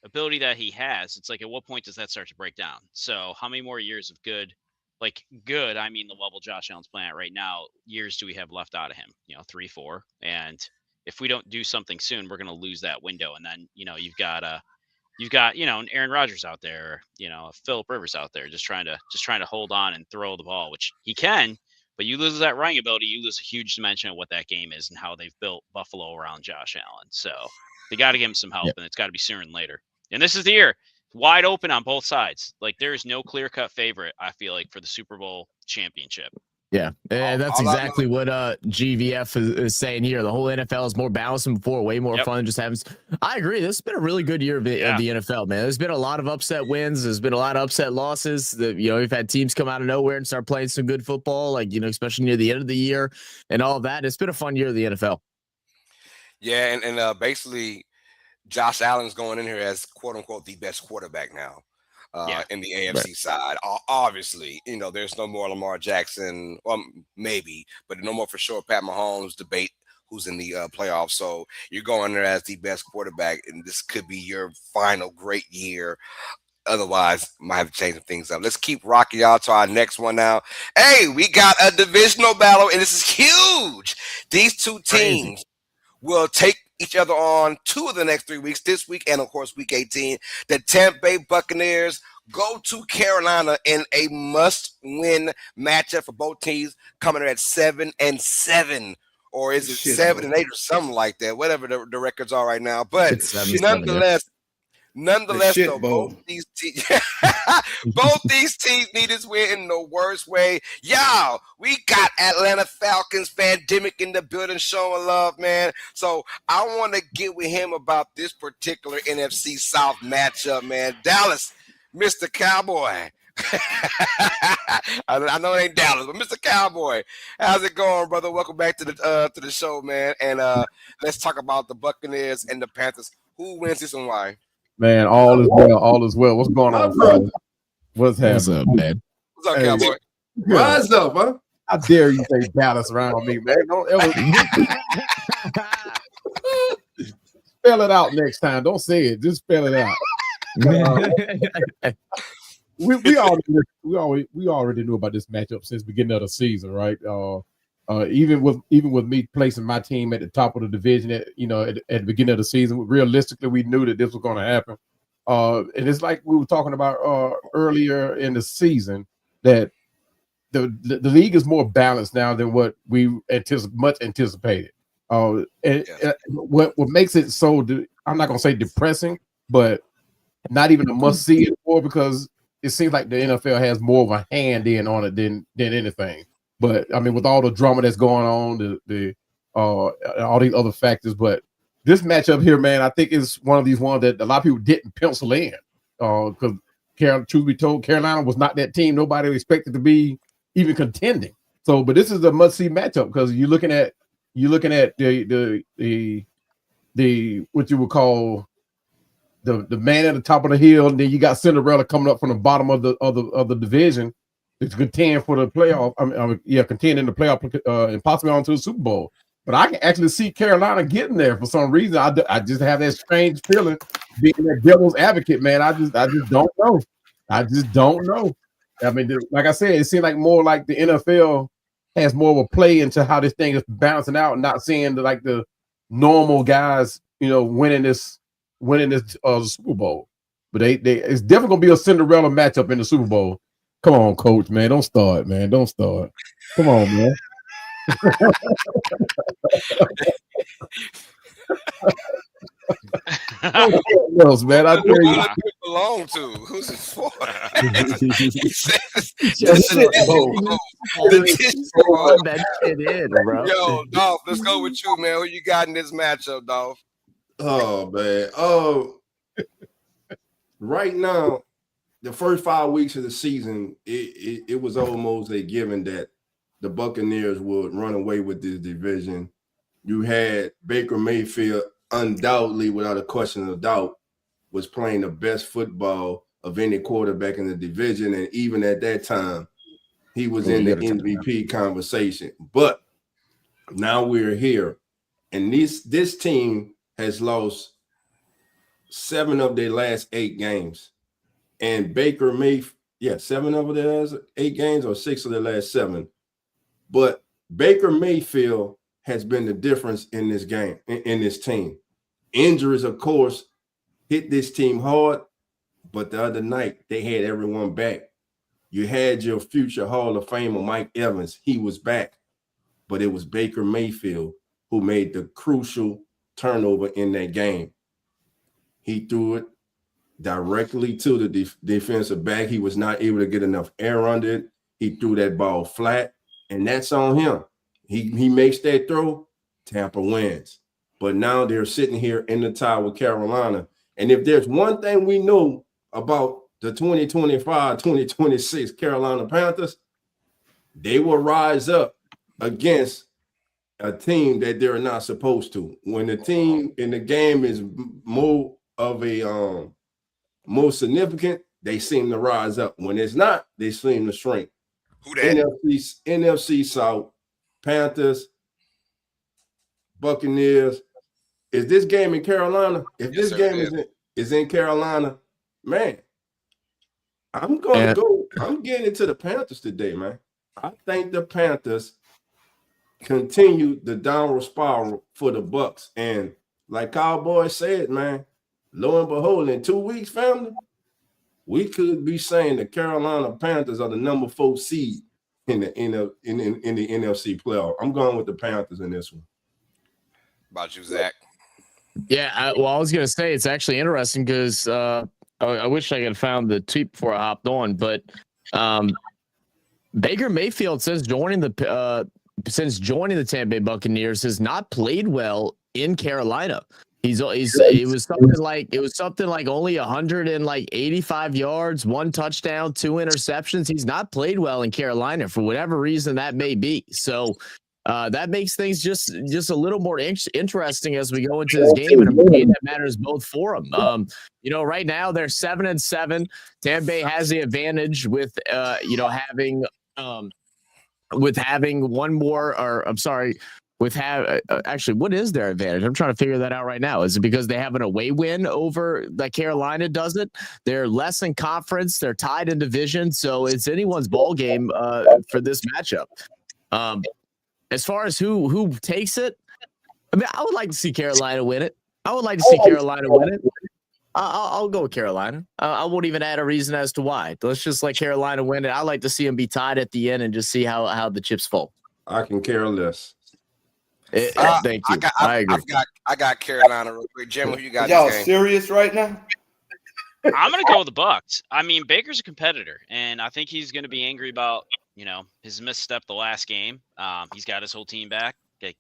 ability that he has, it's like, at what point does that start to break down? So how many more years of good, I mean, the level Josh Allen's playing at right now, years do we have left out of him? 3, 4. And if we don't do something soon, we're going to lose that window. And then, you've got an Aaron Rodgers out there, a Phillip Rivers out there, just trying to hold on and throw the ball, which he can, but you lose that running ability, you lose a huge dimension of what that game is and how they've built Buffalo around Josh Allen. So they got to give him some help, and it's got to be sooner than later. And this is the year. Wide open on both sides. Like, there is no clear-cut favorite, I feel like, for the Super Bowl championship. Yeah, and that's exactly what GVF is saying here. The whole NFL is more balanced than before, way more fun than just having. I agree. This has been a really good year of the NFL, man. There's been a lot of upset wins. There's been a lot of upset losses. We've had teams come out of nowhere and start playing some good football, like, especially near the end of the year and all of that. It's been a fun year of the NFL. Yeah, and basically, Josh Allen's going in here as quote unquote the best quarterback now in the AFC side. Obviously, there's no more Lamar Jackson, maybe, but no more for sure Pat Mahomes debate who's in the playoffs. So you're going there as the best quarterback, and this could be your final great year. Otherwise, might have to change some things up. Let's keep rocking, y'all, to our next one now. Hey, we got a divisional battle, and this is huge. These two teams will take each other on 2 of the next 3 weeks, this week and, of course, week 18. The Tampa Bay Buccaneers go to Carolina in a must-win matchup for both teams, coming in at 7-7, or is it 7-8 or something like that, whatever the records are right now. But nonetheless, though, both these teams, Both these teams need this win in the worst way. Y'all, we got Atlanta Falcons Vandemic in the building showing love, man. So I want to get with him about this particular NFC South matchup, man. Dallas, Mr. Cowboy. I know it ain't Dallas, but Mr. Cowboy, how's it going, brother? Welcome back to the show, man. And let's talk about the Buccaneers and the Panthers. Who wins this and why? Man, all is well. All is well. What's going on, brother? What's happening? What's up, man? What's up, Cowboy? Rise up, huh? How dare you say Dallas around me, man? Don't ever spell it out next time. Don't say it. Just spell it out. We already knew about this matchup since the beginning of the season, right? Even with me placing my team at the top of the division at the beginning of the season, realistically, we knew that this was going to happen. And it's like we were talking about earlier in the season that the league is more balanced now than what we anticipated. What makes it so I'm not going to say depressing, but not even a must see anymore, because it seems like the NFL has more of a hand in on it than anything. But I mean, with all the drama that's going on, all these other factors, but this matchup here, man, I think is one of these ones that a lot of people didn't pencil in. Because truth be told, Carolina was not that team nobody expected to be even contending. So, but this is a must-see matchup because you're looking at the what you would call the man at the top of the hill, and then you got Cinderella coming up from the bottom of the division to contend for the playoff. Contend in the playoff and possibly on to the Super Bowl. But I can actually see Carolina getting there for some reason. I just have that strange feeling being that devil's advocate, man. I just don't know. I just don't know. I mean, like I said, it seems like more like the NFL has more of a play into how this thing is bouncing out, and not seeing the normal guys, winning this Super Bowl. But it's definitely gonna be a Cinderella matchup in the Super Bowl. Come on, coach, man. Don't start, man. Don't start. Come on, man. What else, man? I tell Who you. does it belong to? Who's it for? That shit in, bro. Yo, Dolph, let's go with you, man. Who you got in this matchup, Dolph? Oh, man. Right now, the first 5 weeks of the season, it was almost a given that the Buccaneers would run away with this division. You had Baker Mayfield, undoubtedly, without a question of doubt, was playing the best football of any quarterback in the division. And even at that time, he was in the MVP conversation. But now we're here. And this team has lost 7 of their last 8 games. And Baker Mayfield, 7 of their last 8 games or 6 of their last 7. But Baker Mayfield has been the difference in this game, in this team. Injuries, of course, hit this team hard, but the other night they had everyone back. You had your future Hall of Famer, Mike Evans. He was back, but it was Baker Mayfield who made the crucial turnover in that game. He threw it directly to the defensive back. He was not able to get enough air under it. He threw that ball flat, and that's on him. He makes that throw, Tampa wins. But now they're sitting here in the tie with Carolina. And if there's one thing we know about the 2025-2026 Carolina Panthers, they will rise up against a team that they're not supposed to. When the team in the game is more of a more significant, they seem to rise up. When it's not, they seem to shrink. Who that? NFC South, Panthers, Buccaneers. Is this game in Carolina? If this game is in Carolina, man, I'm getting into the Panthers today, man. I think the Panthers continue the downward spiral for the Bucs. And like Cowboy said, man, lo and behold, in 2 weeks, family, we could be saying the Carolina Panthers are the number 4 seed in the NFC playoff. I'm going with the Panthers in this one. About you, Zach? Yeah, I was going to say it's actually interesting because I wish I could have found the tweet before I hopped on, but Baker Mayfield since joining the Tampa Bay Buccaneers has not played well in Carolina. It was something like only 185 yards, 1 touchdown, 2 interceptions. He's not played well in Carolina for whatever reason that may be. So that makes things just a little more interesting as we go into this game, and a game that matters both for them. Right now they're 7-7. Tampa Bay has the advantage with having one more, or I'm sorry. Actually, what is their advantage? I'm trying to figure that out right now. Is it because they have an away win over that Carolina doesn't? They're less in conference. They're tied in division, so it's anyone's ball game for this matchup. As far as who takes it, I mean, I would like to see Carolina win it. I'll go with Carolina. I won't even add a reason as to why. Let's just let Carolina win it. I like to see them be tied at the end and just see how the chips fall. I can care less. Thank you. I agree. I got Carolina real quick. Jim, who you got? Y'all serious right now? I'm gonna go with the Bucs. I mean, Baker's a competitor, and I think he's gonna be angry about his misstep the last game. He's got his whole team back. You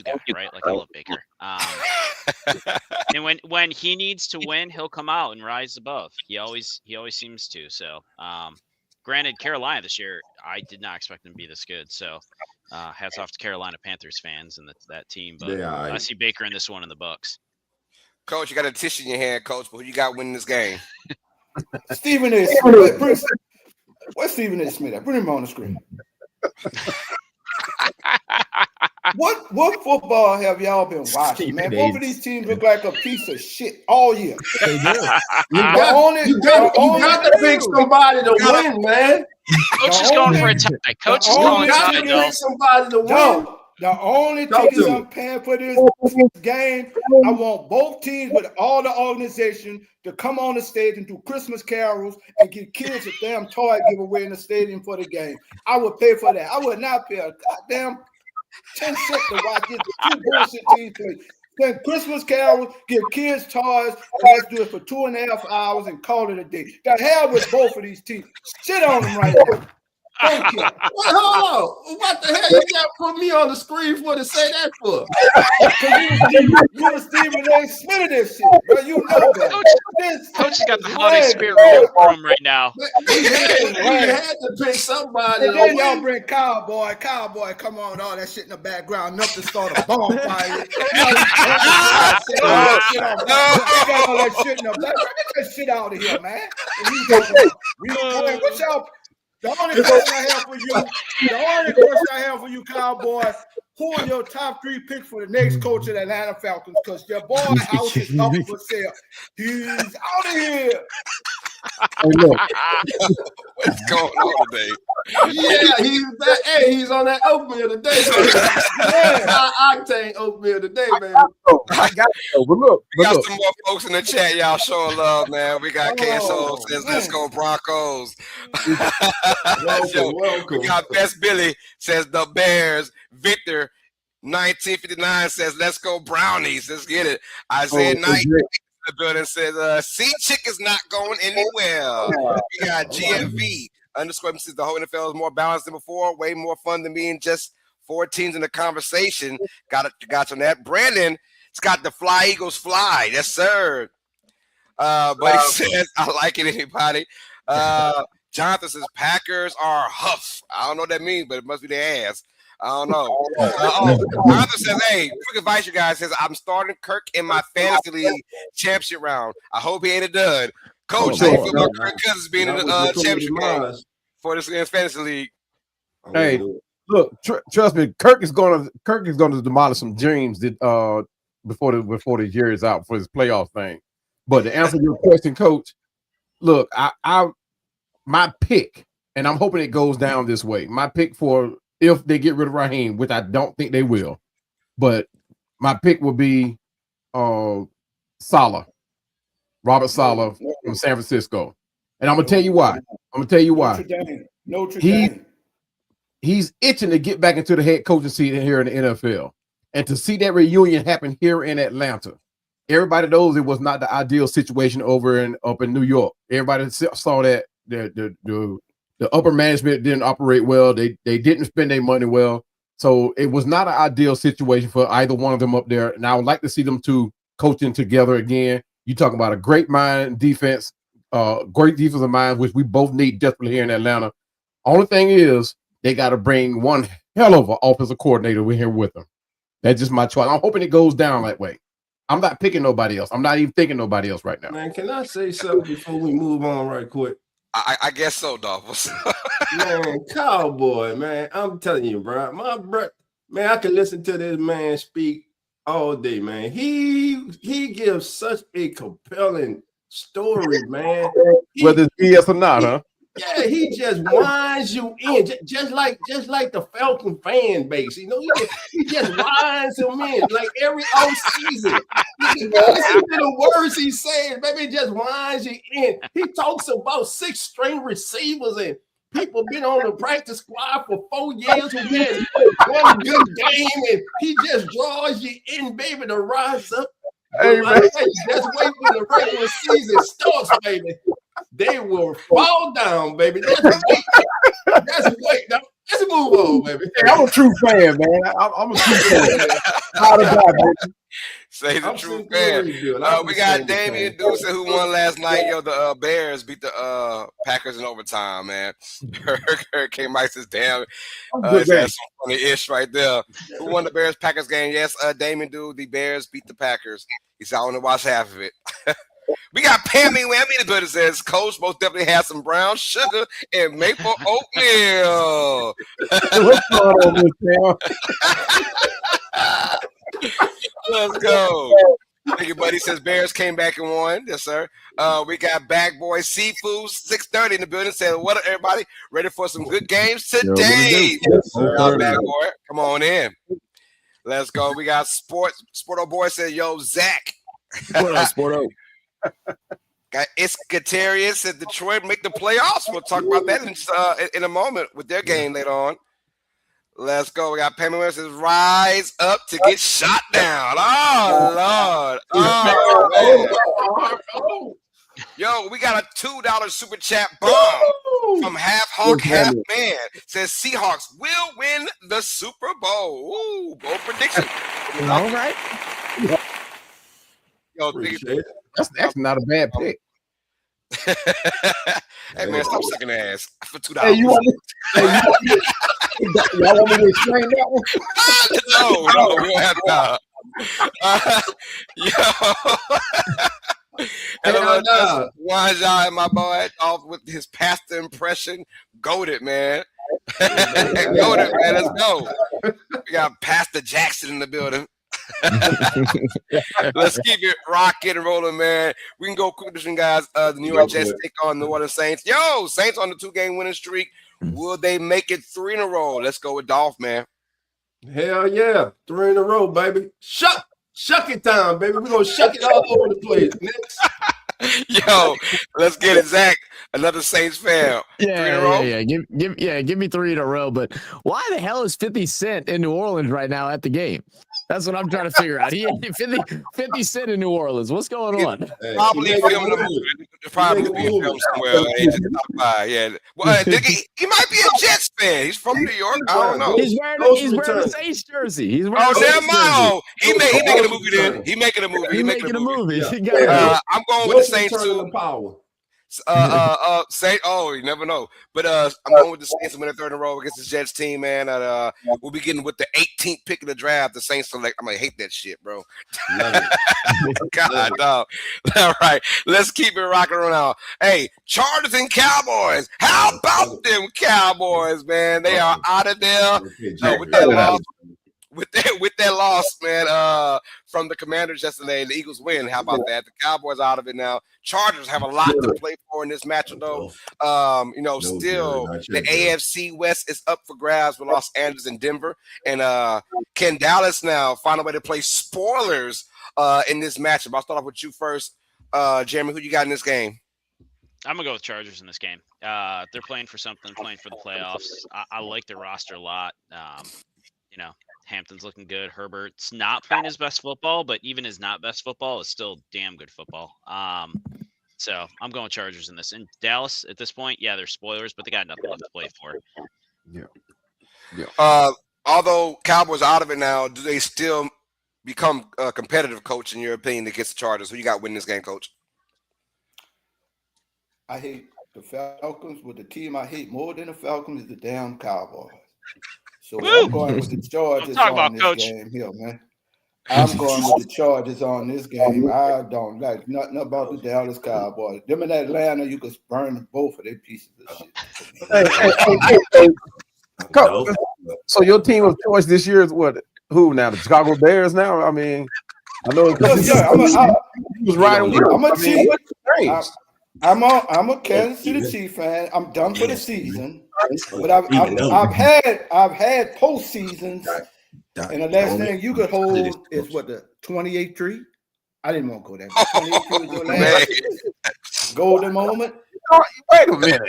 guy, right? Like I love Baker. And when he needs to win, he'll come out and rise above. He always seems to. So, granted, Carolina this year, I did not expect them to be this good. So, hats off to Carolina Panthers fans and that team. But I see Baker in this one in the Bucs. Coach, you got a tissue in your hand, Coach. But who you got winning this game? Stephen A. Smith. Where's Stephen A. Smith? Bring him on the screen. What football have y'all been watching, man? Both of these teams look like a piece of shit all year. They do. You got to pick somebody to win, man. Coach is going for a tie. Coach is going for a tie, though. Somebody to win. The only tickets I'm paying for this game, I want both teams with all the organization to come on the stage and do Christmas carols and give kids a damn toy giveaway in the stadium for the game. I would pay for that. I would not pay a goddamn 10 cents to watch this two bullshit teams play. Then Christmas carols, give kids toys, and let's do it for 2.5 hours and call it a day. The hell with both of these teams. Shit on them right now. Thank you. Hold on. What the hell you got to put me on the screen for to say that for? You were Stephen A. Smith of this shit, bro. You know that. Coach has got the holiday spirit real for him right now. He had to pick somebody. And then y'all bring Cowboy, come on, all that shit in the background, enough to start a bonfire. All that shit in the background. Get that shit out of here, man. What's y'all? The only question I have for you, Cowboy, who are your top 3 picks for the next coach of the Atlanta Falcons? Because your boy house is up for sale. He's out of here. Hey, look. What's going on today? Yeah, he's on that oatmeal today. Octane oatmeal today, man. I got you. But look, we got some more folks in the chat. Y'all showing love, man. We got KSO says, "Let's go Broncos." Welcome. We got Best Billy says the Bears. Victor 1959 says, "Let's go Brownies." Let's get it. Isaiah Knight. The building says, "Sea Chick is not going anywhere." We got GFV _ says the whole NFL is more balanced than before, way more fun than being just 4 teams in the conversation. Got on that. Brandon, it's got the Fly Eagles fly. Yes, sir. But he says, "I like it, anybody." Jonathan says Packers are huff. I don't know what that means, but it must be their ass. I don't know. Jonathan says, "Hey, quick advice, you guys." Says, "I'm starting Kirk in my fantasy league championship round. I hope he ain't a dud." Coach, how you feel about Kirk Cousins being in the championship game for this fantasy league? Hey, look, trust me, Kirk is going to demolish some dreams that before the year is out for his playoff thing. But to answer your question, Coach, look, my pick, and I'm hoping it goes down this way. My pick for if they get rid of Raheem, which I don't think they will, but my pick will be Saleh, Robert Saleh from San Francisco. And I'm gonna tell you why. Notre Dame. He's itching to get back into the head coaching seat here in the NFL, and to see that reunion happen here in Atlanta. everybody knows it was not the ideal situation up in New York. Everybody saw that the upper management didn't operate well. They didn't spend their money well. So it was not an ideal situation for either one of them up there. And I would like to see them two coaching together again. You talking about a great mind defense, great defensive mind, which we both need desperately here in Atlanta. Only thing is they got to bring one hell of an offensive coordinator in here with them. That's just my choice. I'm hoping it goes down that way. I'm not picking nobody else. I'm not even thinking nobody else right now. Man, can I say something before we move on right quick? I guess so, Dolphins. Man, Cowboy, man, I'm telling you, bro. My bro, man, I can listen to this man speak all day, man. He gives such a compelling story, man. Whether it's BS or not, huh? Yeah, he just winds you in, just like the Falcon fan base. You know, he just winds him in like every off season. Listen to the words he says, baby. Just winds you in. He talks about 6 string receivers and people been on the practice squad for 4 years who had one good game, and he just draws you in, baby, to rise up. Hey, man. Just wait when the regular season starts, baby. They will fall down, baby. Just wait. Now, let's move on, baby. Hey, I'm a true fan, man. I'm a true fan. How to die, baby. Say the true fan. We got Damian Deuce who won last night. Yo, the Bears beat the Packers in overtime, man. Hurricane Mike says, damn, that's some funny ish right there. Who won the Bears Packers game? Yes, Damian Deuce, the Bears beat the Packers. He said, I want to watch half of it. We got Pammy Whammy the building says, Coach most definitely has some brown sugar and maple oatmeal. What's going on with Let's go. Thank you, buddy. Says Bears came back and won. Yes, sir. We got Bag Boy Seafood 6:30 in the building. Said, what up, everybody? Ready for some good games today? Yes, sir. Bag Boy, come on in. Let's go. We got Sporto Boy said, yo, Zach. What up, Sporto? Got Iscatarius said Detroit make the playoffs. We'll talk about that in a moment with their game later on. Let's go. We got Pamela says rise up to get shot down. Oh, Lord. Oh, man. Yo, we got a $2 super chat bomb from Half Hawk, Half Man. Says Seahawks will win the Super Bowl. Ooh, bold prediction. All right. Yo, that's not a bad pick. Hey, man, stop sucking ass for $2. Hey, y'all want me to explain that one? No, we don't have time. Hello, Wanja and my boy off with his pastor impression. Goated, man. Goated, man. Let's go. We got Pastor Jackson in the building. Let's keep it rocking and rolling, man. We can go quick this one, guys. The New York Jets take on the New Orleans Saints. Yo, Saints on the 2-game winning streak. Will they make it 3 in a row? Let's go with Dolph, man. Hell yeah. 3 in a row, baby. Shuck it time, baby. We're gonna shuck it all over the place. Next. Yo, let's get it, Zach. Another Saints fan. 3 in a row? Yeah. Give me 3 in a row. But why the hell is 50 Cent in New Orleans right now at the game? That's what I'm trying to figure out. 50 Cent in New Orleans. What's going on? Probably filming a movie. Probably being filmed somewhere. Yeah. Well, he might be a Jets fan. He's from New York. I don't know. He's wearing the Saints jersey. He's wearing He making a movie then. He making a movie. He's making a movie. Yeah. I'm going with the Saints too. Power. Saint. Oh, you never know. But I'm going with the Saints to win a 3rd in a row against the Jets team, man. We'll be getting with the 18th pick of the draft. The Saints select. I'm gonna hate that shit, bro. God, dog. All right, let's keep it rocking around. Hey, Chargers and Cowboys. How about them Cowboys, man? They are out of there with that loss. With that loss, man, from the Commanders yesterday, the Eagles win. How about that? The Cowboys out of it now. Chargers have a lot to play for in this matchup, though. Still the AFC West is up for grabs with Los Angeles and Denver. And can Dallas now find a way to play spoilers in this matchup? I'll start off with you first. Jeremy, who you got in this game? I'm going to go with Chargers in this game. They're playing for something, playing for the playoffs. I like their roster a lot. Hampton's looking good. Herbert's not playing his best football, but even his not best football is still damn good football. So I'm going Chargers in this. In Dallas at this point, yeah, they're spoilers, but they got nothing left to play for. Yeah. Although Cowboys are out of it now, do they still become a competitive, Coach, in your opinion, against the Chargers? Who you got winning this game, Coach? I hate the Falcons. With the team I hate more than the Falcons is the damn Cowboys. So I'm going with the Chargers on this game here, man. I'm going with the Chargers on this game. I don't like nothing about the Dallas Cowboys. Them in Atlanta, you could burn both of their pieces of shit. Hey. So your team of choice this year is what? Who now? The Chicago Bears now? I mean, I know he was riding with them. I'm a Kansas City Chiefs fan. I'm done for the season, but I've had postseasons, and the last thing you could hold is what, the 28-3. I didn't want to go there. 28-3 was your last golden moment. Wait a minute.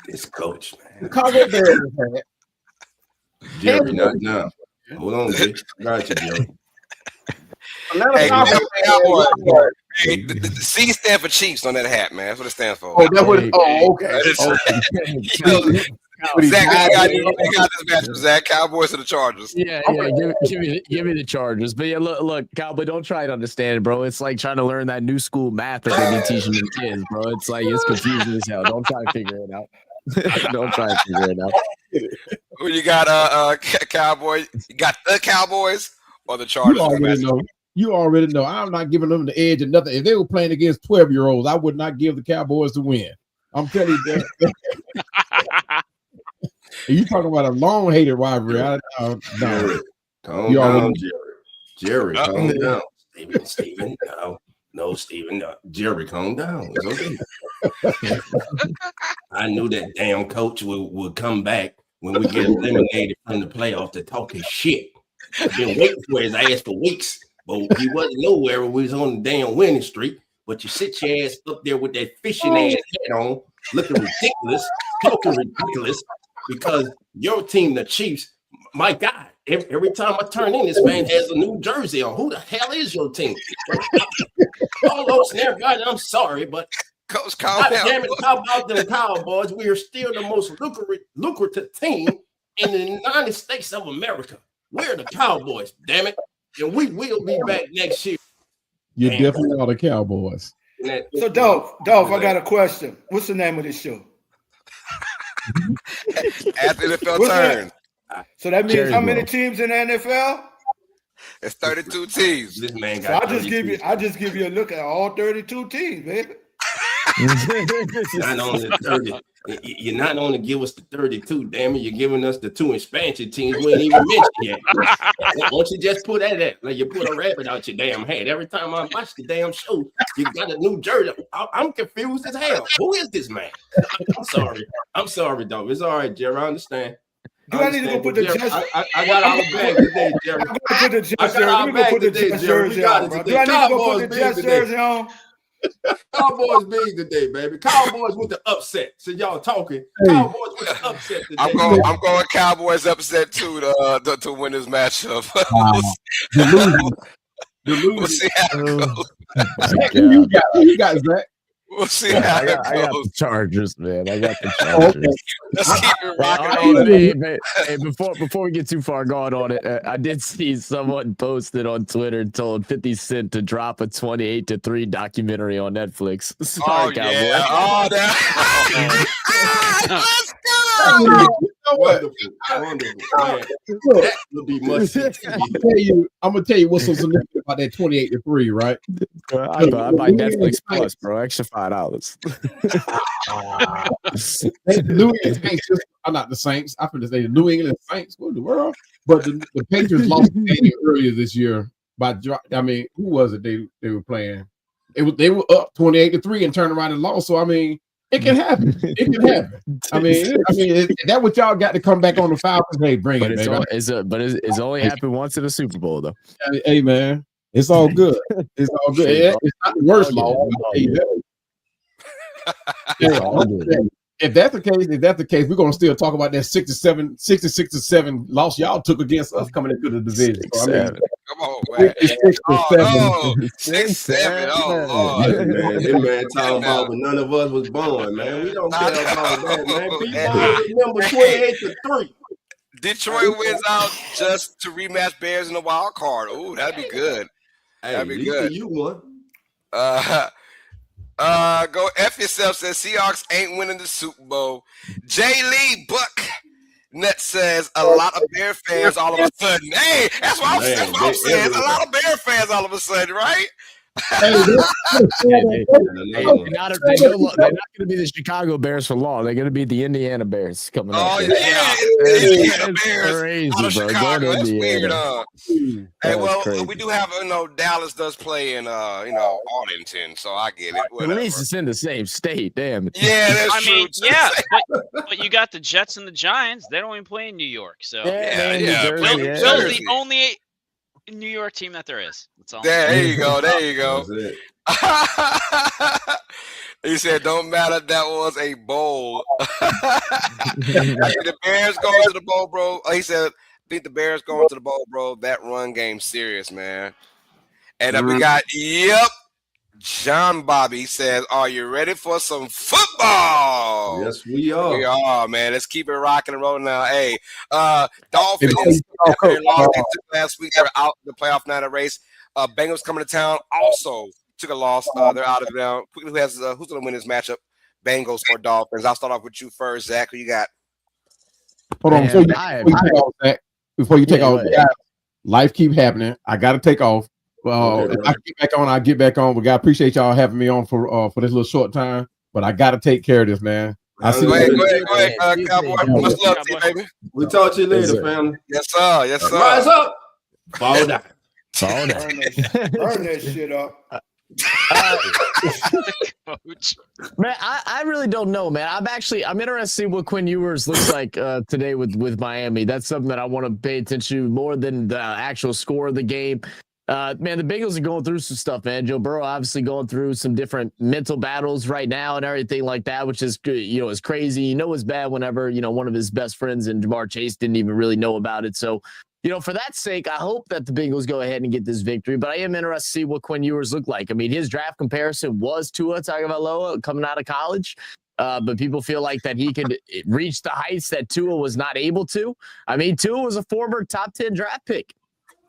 This coach, man. Chicago Bears, man. Jerry, not now. Hold on, bitch. Got you, Jerry. Hey, the C stand for Chiefs on that hat, man. That's what it stands for. Oh, that would. Oh, okay. Zach, you got this match, Zach. Cowboys or the Chargers? Yeah. Give me the Chargers. But yeah, look, Cowboy, don't try to understand it, bro. It's like trying to learn that new school math that they be teaching the kids, bro. It's like it's confusing as hell. Don't try to figure it out. Don't try to figure it out. Who you got, Cowboy? You got the Cowboys or the Chargers? You already know. I'm not giving them the edge or nothing. If they were playing against 12-year-olds, I would not give the Cowboys the win. I'm telling you that. You talking about a long-hated rivalry? No. Calm down, Jerry. Calm down. Steven, no, Steven. No. Jerry, calm down. It's okay. I knew that damn coach would come back when we get eliminated from the playoff to talk his shit. I've been waiting for his ass for weeks, but he wasn't nowhere when we was on the damn winning streak. But you sit your ass up there with that fishing ass hat on, looking ridiculous, talking ridiculous, because your team, the Chiefs, my God, every time I turn in, this man has a new jersey on. Who the hell is your team? All those and everybody, I'm sorry, but Coach, God damn it, how about them Cowboys? We are still the most lucrative team in the United States of America. We're the Cowboys, damn it. And we will be back next year. You definitely are the Cowboys. So, Dolph, I got a question. What's the name of this show? After the NFL turn. So that means how many teams in the NFL? It's 32 teams. This man So got I just give you a look at all 32 teams, baby. Not only 30. You're not only give us the 32, damn it, you're giving us the 2 expansion teams we ain't even mentioned yet. Why don't you just put that at? Like you put a rabbit out your damn head. Every time I watch the damn show, you got a new jersey. I'm confused as hell. Who is this man? I'm sorry, dog. It's all right, Jerry. I understand. Do I need to go put the Jerry, I got our bag today, Jerry. I'm going to put the Jets jersey. Let me go put the Jets jersey on, bro. Do I need to go put the Jets jersey on? Cowboys big today, baby. Cowboys with the upset. So y'all talking. Cowboys with the upset today. I'm going Cowboys upset too to win this matchup. We'll see how it goes. You got Zach. We'll see how it goes. I got the Chargers, man. I got the Chargers. Okay. Let's keep it rocking on it. Hey, before we get too far gone on it, I did see someone posted on Twitter and told 50 Cent to drop a 28-3 documentary on Netflix. Sorry, Cowboy. Yeah. Oh, let's go. Wonderful. Man, that would be much. I'm gonna tell you what's so significant about that 28-3, right? I buy Netflix Plus, bro. Extra $5. New England Saints are not the Saints. I finna say the New England Saints. What in the world? But the Patriots lost the game earlier this year. I mean, who was it they were playing? They were up 28-3 and turned around and lost. So I mean, it can happen. It can happen. I mean, that what y'all got to come back on the Falcons. Hey, bring it, baby. It's only happened once in the Super Bowl, though. Hey, man, it's all good. It's all good. It's not the worst law. if that's the case, we're gonna still talk about that 66-7 loss y'all took against us coming into the division. So, I mean, come on, man. 66-7. Oh, no. 6-7. Oh, Hey, Lord. man, this man talking about when none of us was born, man. We don't care about that, man. People remember 28-3. Detroit wins out just to rematch Bears in the wild card. Ooh, that'd be good. Hey, That'd be at least good. you won. Go F yourself says Seahawks ain't winning the Super Bowl. Jay Lee Buck Net says a lot of Bear fans all of a sudden. Hey, that's what I'm saying. A lot of Bear fans all of a sudden, right? They're not going to be the Chicago Bears for long. They're going to be the Indiana Bears coming up. Oh, yeah. Indiana Bears crazy, out of bro. Chicago. That's weird, Hey, well, crazy. we do have, Dallas does play in, Arlington, so I get it. Whatever. At least it's in the same state. Damn it. Yeah, that's true. I mean, yeah, but you got the Jets and the Giants. They don't even play in New York, so Yeah. Bill's the only New York team that there is. That's all. There you go. That's it. He said, "Don't matter. That was a bowl." The Bears going to the bowl, bro. He said, "I think the Bears going to the bowl, bro. That run game serious, man." And we got John Bobby says, "Are you ready for some football?" Yes, we are. We are, man. Let's keep it rocking and rolling now. Hey, Dolphins after their loss they took last week, they're out in the playoff night race. Bengals coming to town also took a loss. They're out of it now. Quickly, who's going to win this matchup? Bengals or Dolphins? I'll start off with you first, Zach. Who you got? Hold on, before you take off, Zach, life keep happening. I got to take off. Well, if I get back on, I get back on. But I appreciate y'all having me on for this little short time. But I got to take care of this, man. Go ahead, Cowboy. Much love to you, baby. We'll talk to you later, family. Yes, sir. Yes, sir. Rise up. Fall down. Burn that shit up. Coach. Man, I really don't know, man. I'm interested to see what Quinn Ewers looks like today with Miami. That's something that I want to pay attention to more than the actual score of the game. Man, the Bengals are going through some stuff, man. Joe Burrow obviously going through some different mental battles right now and everything like that, which is, is crazy. It's bad whenever, one of his best friends and Jamar Chase didn't even really know about it. So, for that sake, I hope that the Bengals go ahead and get this victory, but I am interested to see what Quinn Ewers look like. I mean, his draft comparison was Tua Tagovailoa coming out of college. But people feel like that he could reach the heights that Tua was not able to. I mean, Tua was a former top 10 draft pick.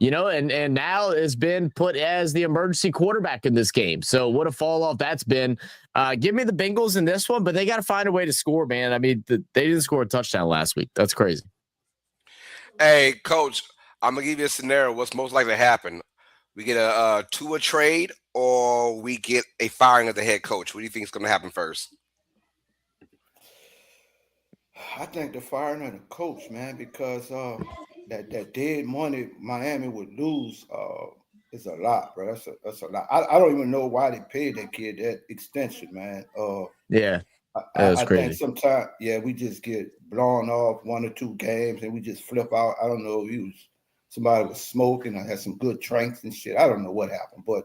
And now has been put as the emergency quarterback in this game. So what a fall off that's been. Give me the Bengals in this one, but they got to find a way to score, man. I mean, they didn't score a touchdown last week. That's crazy. Hey, Coach, I'm going to give you a scenario. What's most likely to happen? We get a Tua trade or we get a firing of the head coach? What do you think is going to happen first? I think the firing of the coach, man, because that dead money Miami would lose is a lot, bro. That's a lot. I don't even know why they paid that kid that extension, man. Yeah, I think sometimes, we just get blown off 1 or 2 games and we just flip out. I don't know if somebody was smoking or had some good drinks and shit. I don't know what happened, but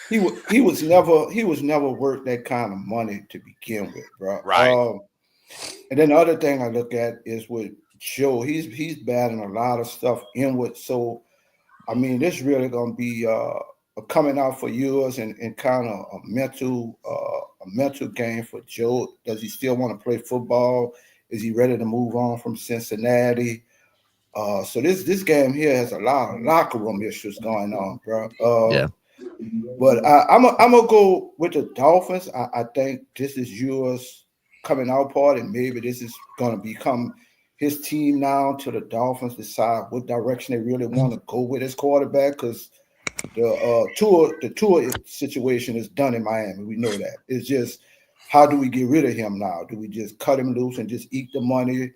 he was never worth that kind of money to begin with, bro. Right. And then the other thing I look at is with Joe. He's battling a lot of stuff inward. So, I mean, this really going to be a coming out for years and kind of a mental game for Joe. Does he still want to play football? Is he ready to move on from Cincinnati? So this game here has a lot of locker room issues going on, bro. But I'm gonna go with the Dolphins. I think this is yours coming out party, and maybe this is going to become his team now until the Dolphins decide what direction they really want to go with his quarterback, because the Tua situation is done in Miami. We know that. It's just, how do we get rid of him now? Do we just cut him loose and just eat the money?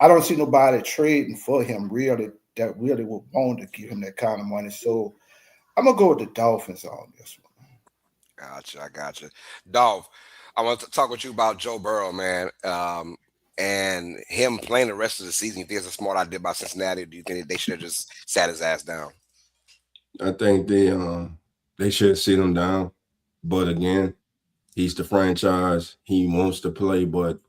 I don't see nobody trading for him that really would want to give him that kind of money. So I'm going to go with the Dolphins on this one. Gotcha. I gotcha. Dolph, I want to talk with you about Joe Burrow, man, and him playing the rest of the season. You think it's a smart idea by Cincinnati, or do you think they should have just sat his ass down? I think they should sit him down. But again, he's the franchise. He wants to play, but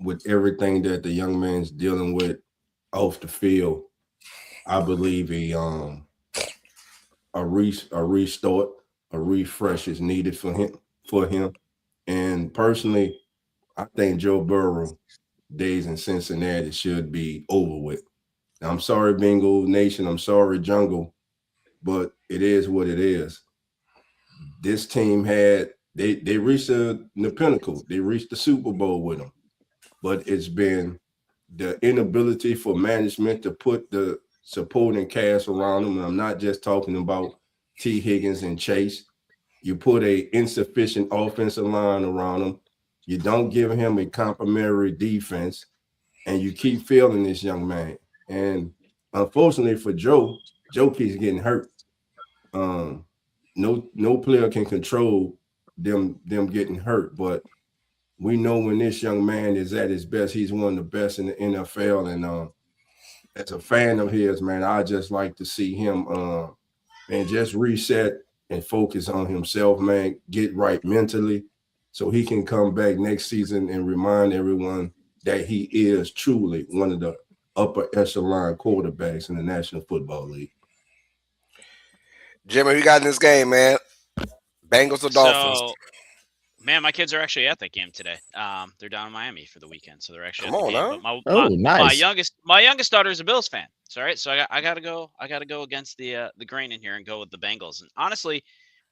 with everything that the young man's dealing with off the field, I believe a restart, a refresh is needed for him. And personally, I think Joe Burrow days in Cincinnati should be over with. Now, I'm sorry, Bengal Nation. I'm sorry, Jungle, but it is what it is. This team they reached the pinnacle. They reached the Super Bowl with him, but it's been the inability for management to put the supporting cast around him. And I'm not just talking about T. Higgins and Chase. You put a insufficient offensive line around him. You don't give him a complimentary defense, and you keep failing this young man. And unfortunately for Joe keeps getting hurt. No player can control them getting hurt, but we know when this young man is at his best, he's one of the best in the NFL. And as a fan of his, man, I just like to see him and just reset and focus on himself, man, get right mentally so he can come back next season and remind everyone that he is truly one of the upper echelon quarterbacks in the National Football League. Jimmy, you got in this game, man? Bengals or Dolphins? So, man, my kids are actually at that game today. They're down in Miami for the weekend, so they're actually Come at the on, game. huh? But Nice. my youngest daughter is a Bills fan. So, all right, so I gotta go against the grain in here and go with the Bengals. And honestly,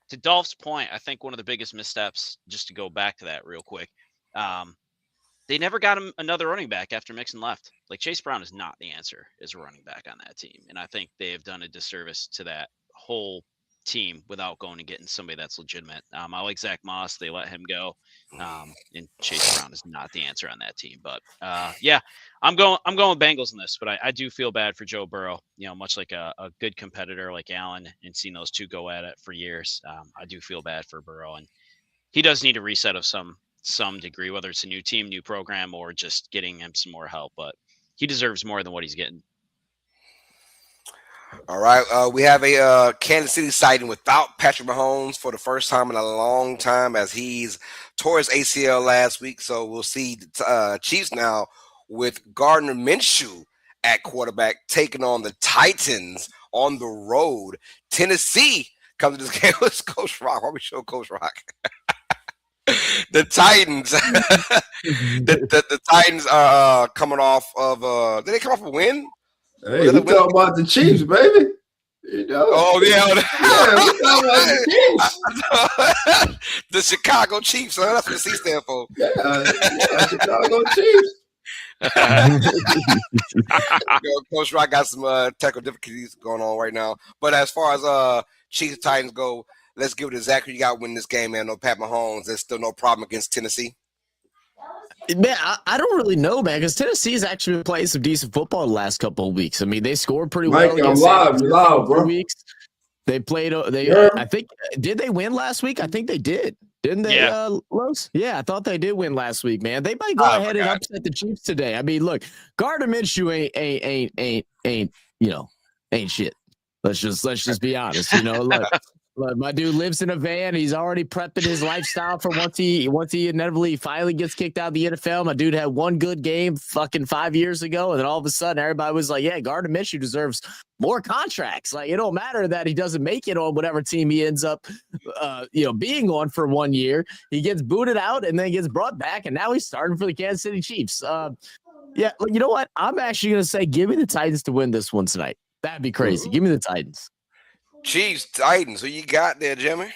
to Dolph's point, I think one of the biggest missteps, just to go back to that real quick, they never got him another running back after Mixon left. Like Chase Brown is not the answer as a running back on that team, and I think they have done a disservice to that whole team without going and getting somebody that's legitimate. I like Zach Moss. They let him go. And Chase Brown is not the answer on that team. But yeah, I'm going with Bengals in this, but I do feel bad for Joe Burrow, much like a good competitor like Allen and seeing those two go at it for years. I do feel bad for Burrow, and he does need a reset of some degree, whether it's a new team, new program, or just getting him some more help, but he deserves more than what he's getting. All right, we have a Kansas City sighting without Patrick Mahomes for the first time in a long time, as he's tore his ACL last week. So we'll see Chiefs now with Gardner Minshew at quarterback taking on the Titans on the road. Tennessee comes to this game with Coach Rock. Why we show Coach Rock? The Titans, the Titans are coming off of. Did they come off a win? Hey, we talking about the Chiefs, baby. Oh yeah, we talking about the Chiefs. The Chicago Chiefs. Huh? That's what the C stand for. Yeah, Chicago Chiefs. Coach Rock got some technical difficulties going on right now. But as far as Chiefs Titans go, let's give it to Zach. You got to win this game, man. No Pat Mahomes. There's still no problem against Tennessee. Man, I don't really know, man, because Tennessee's actually been playing some decent football the last couple of weeks. I mean, they scored pretty well. Mike, I'm live, bro. Weeks. They played. I think. Did they win last week? I think they did. Didn't they? Yeah. Los? Yeah, I thought they did win last week, man. They might go ahead and upset the Chiefs today. I mean, look, Gardner Minshew ain't shit. Let's just be honest. Look, my dude lives in a van. He's already prepping his lifestyle for once he inevitably finally gets kicked out of the NFL. My dude had one good game fucking 5 years ago, and then all of a sudden everybody was like, yeah, Gardner Minshew deserves more contracts. Like, it don't matter that he doesn't make it on whatever team he ends up being on for 1 year. He gets booted out and then gets brought back, and now he's starting for the Kansas City Chiefs. Yeah, you know what? I'm actually going to say give me the Titans to win this one tonight. That'd be crazy. Give me the Titans. Chiefs, Titans. Who you got there, Jimmy?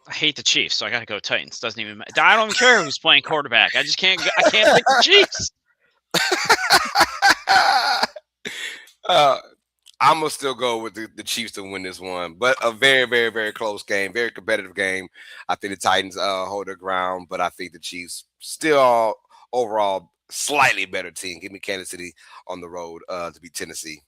I hate the Chiefs, so I got to go Titans. Doesn't even matter. I don't even care who's playing quarterback. I just can't. I can't pick the Chiefs. I'm gonna still go with the Chiefs to win this one, but a very, very, very close game, very competitive game. I think the Titans hold their ground, but I think the Chiefs still overall slightly better team. Give me Kansas City on the road to beat Tennessee.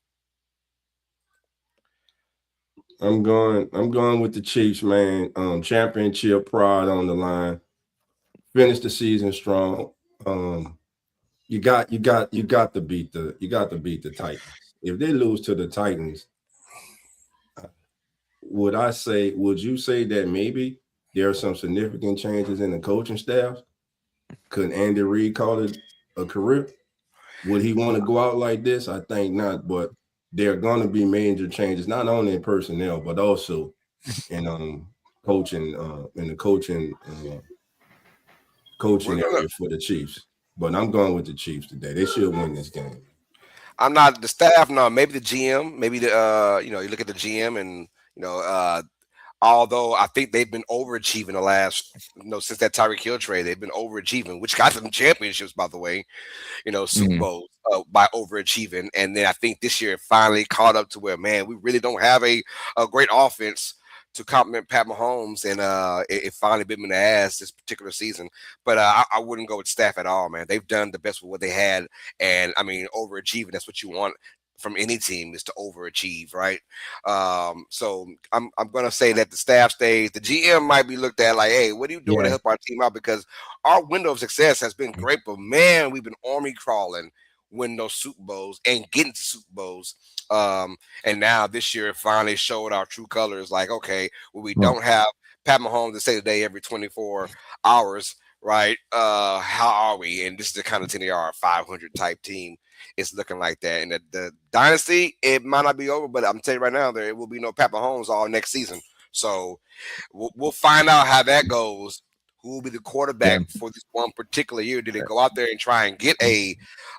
I'm going with the Chiefs, man. Championship pride on the line. Finish the season strong. You got to beat the Titans. If they lose to the Titans, would you say that maybe there are some significant changes in the coaching staff? Could Andy Reid call it a career? Would he want to go out like this? I think not, but there are going to be major changes, not only in personnel, but also in coaching, in the coaching area for the Chiefs. But I'm going with the Chiefs today. They should win this game. I'm not the staff. No, maybe the GM. Maybe the you look at the GM and although I think they've been overachieving the last since that Tyreek Hill trade, they've been overachieving, which got them championships, by the way. Super Bowls by overachieving, and then I think this year it finally caught up to where, man, we really don't have a great offense to complement Pat Mahomes, and it finally bit me in the ass this particular season. But I wouldn't go with staff at all, man. They've done the best with what they had, and I mean, overachieving, that's what you want from any team, is to overachieve, right? So I'm gonna say that the staff stays. The GM might be looked at like, hey, what are you doing to help our team out? Because our window of success has been great, but man, we've been army crawling, winning those Super Bowls and getting to Super Bowls. And now this year it finally showed our true colors. Like, okay, well, we don't have Pat Mahomes to say today every 24 hours, right? How are we? And this is the kind of team they are, a 500 type team. It's looking like that. And the dynasty, it might not be over, but I'm telling you right now, there will be no Pat Mahomes all next season. So we'll find out how that goes. Who will be the quarterback for this one particular year? Did they go out there and try and get a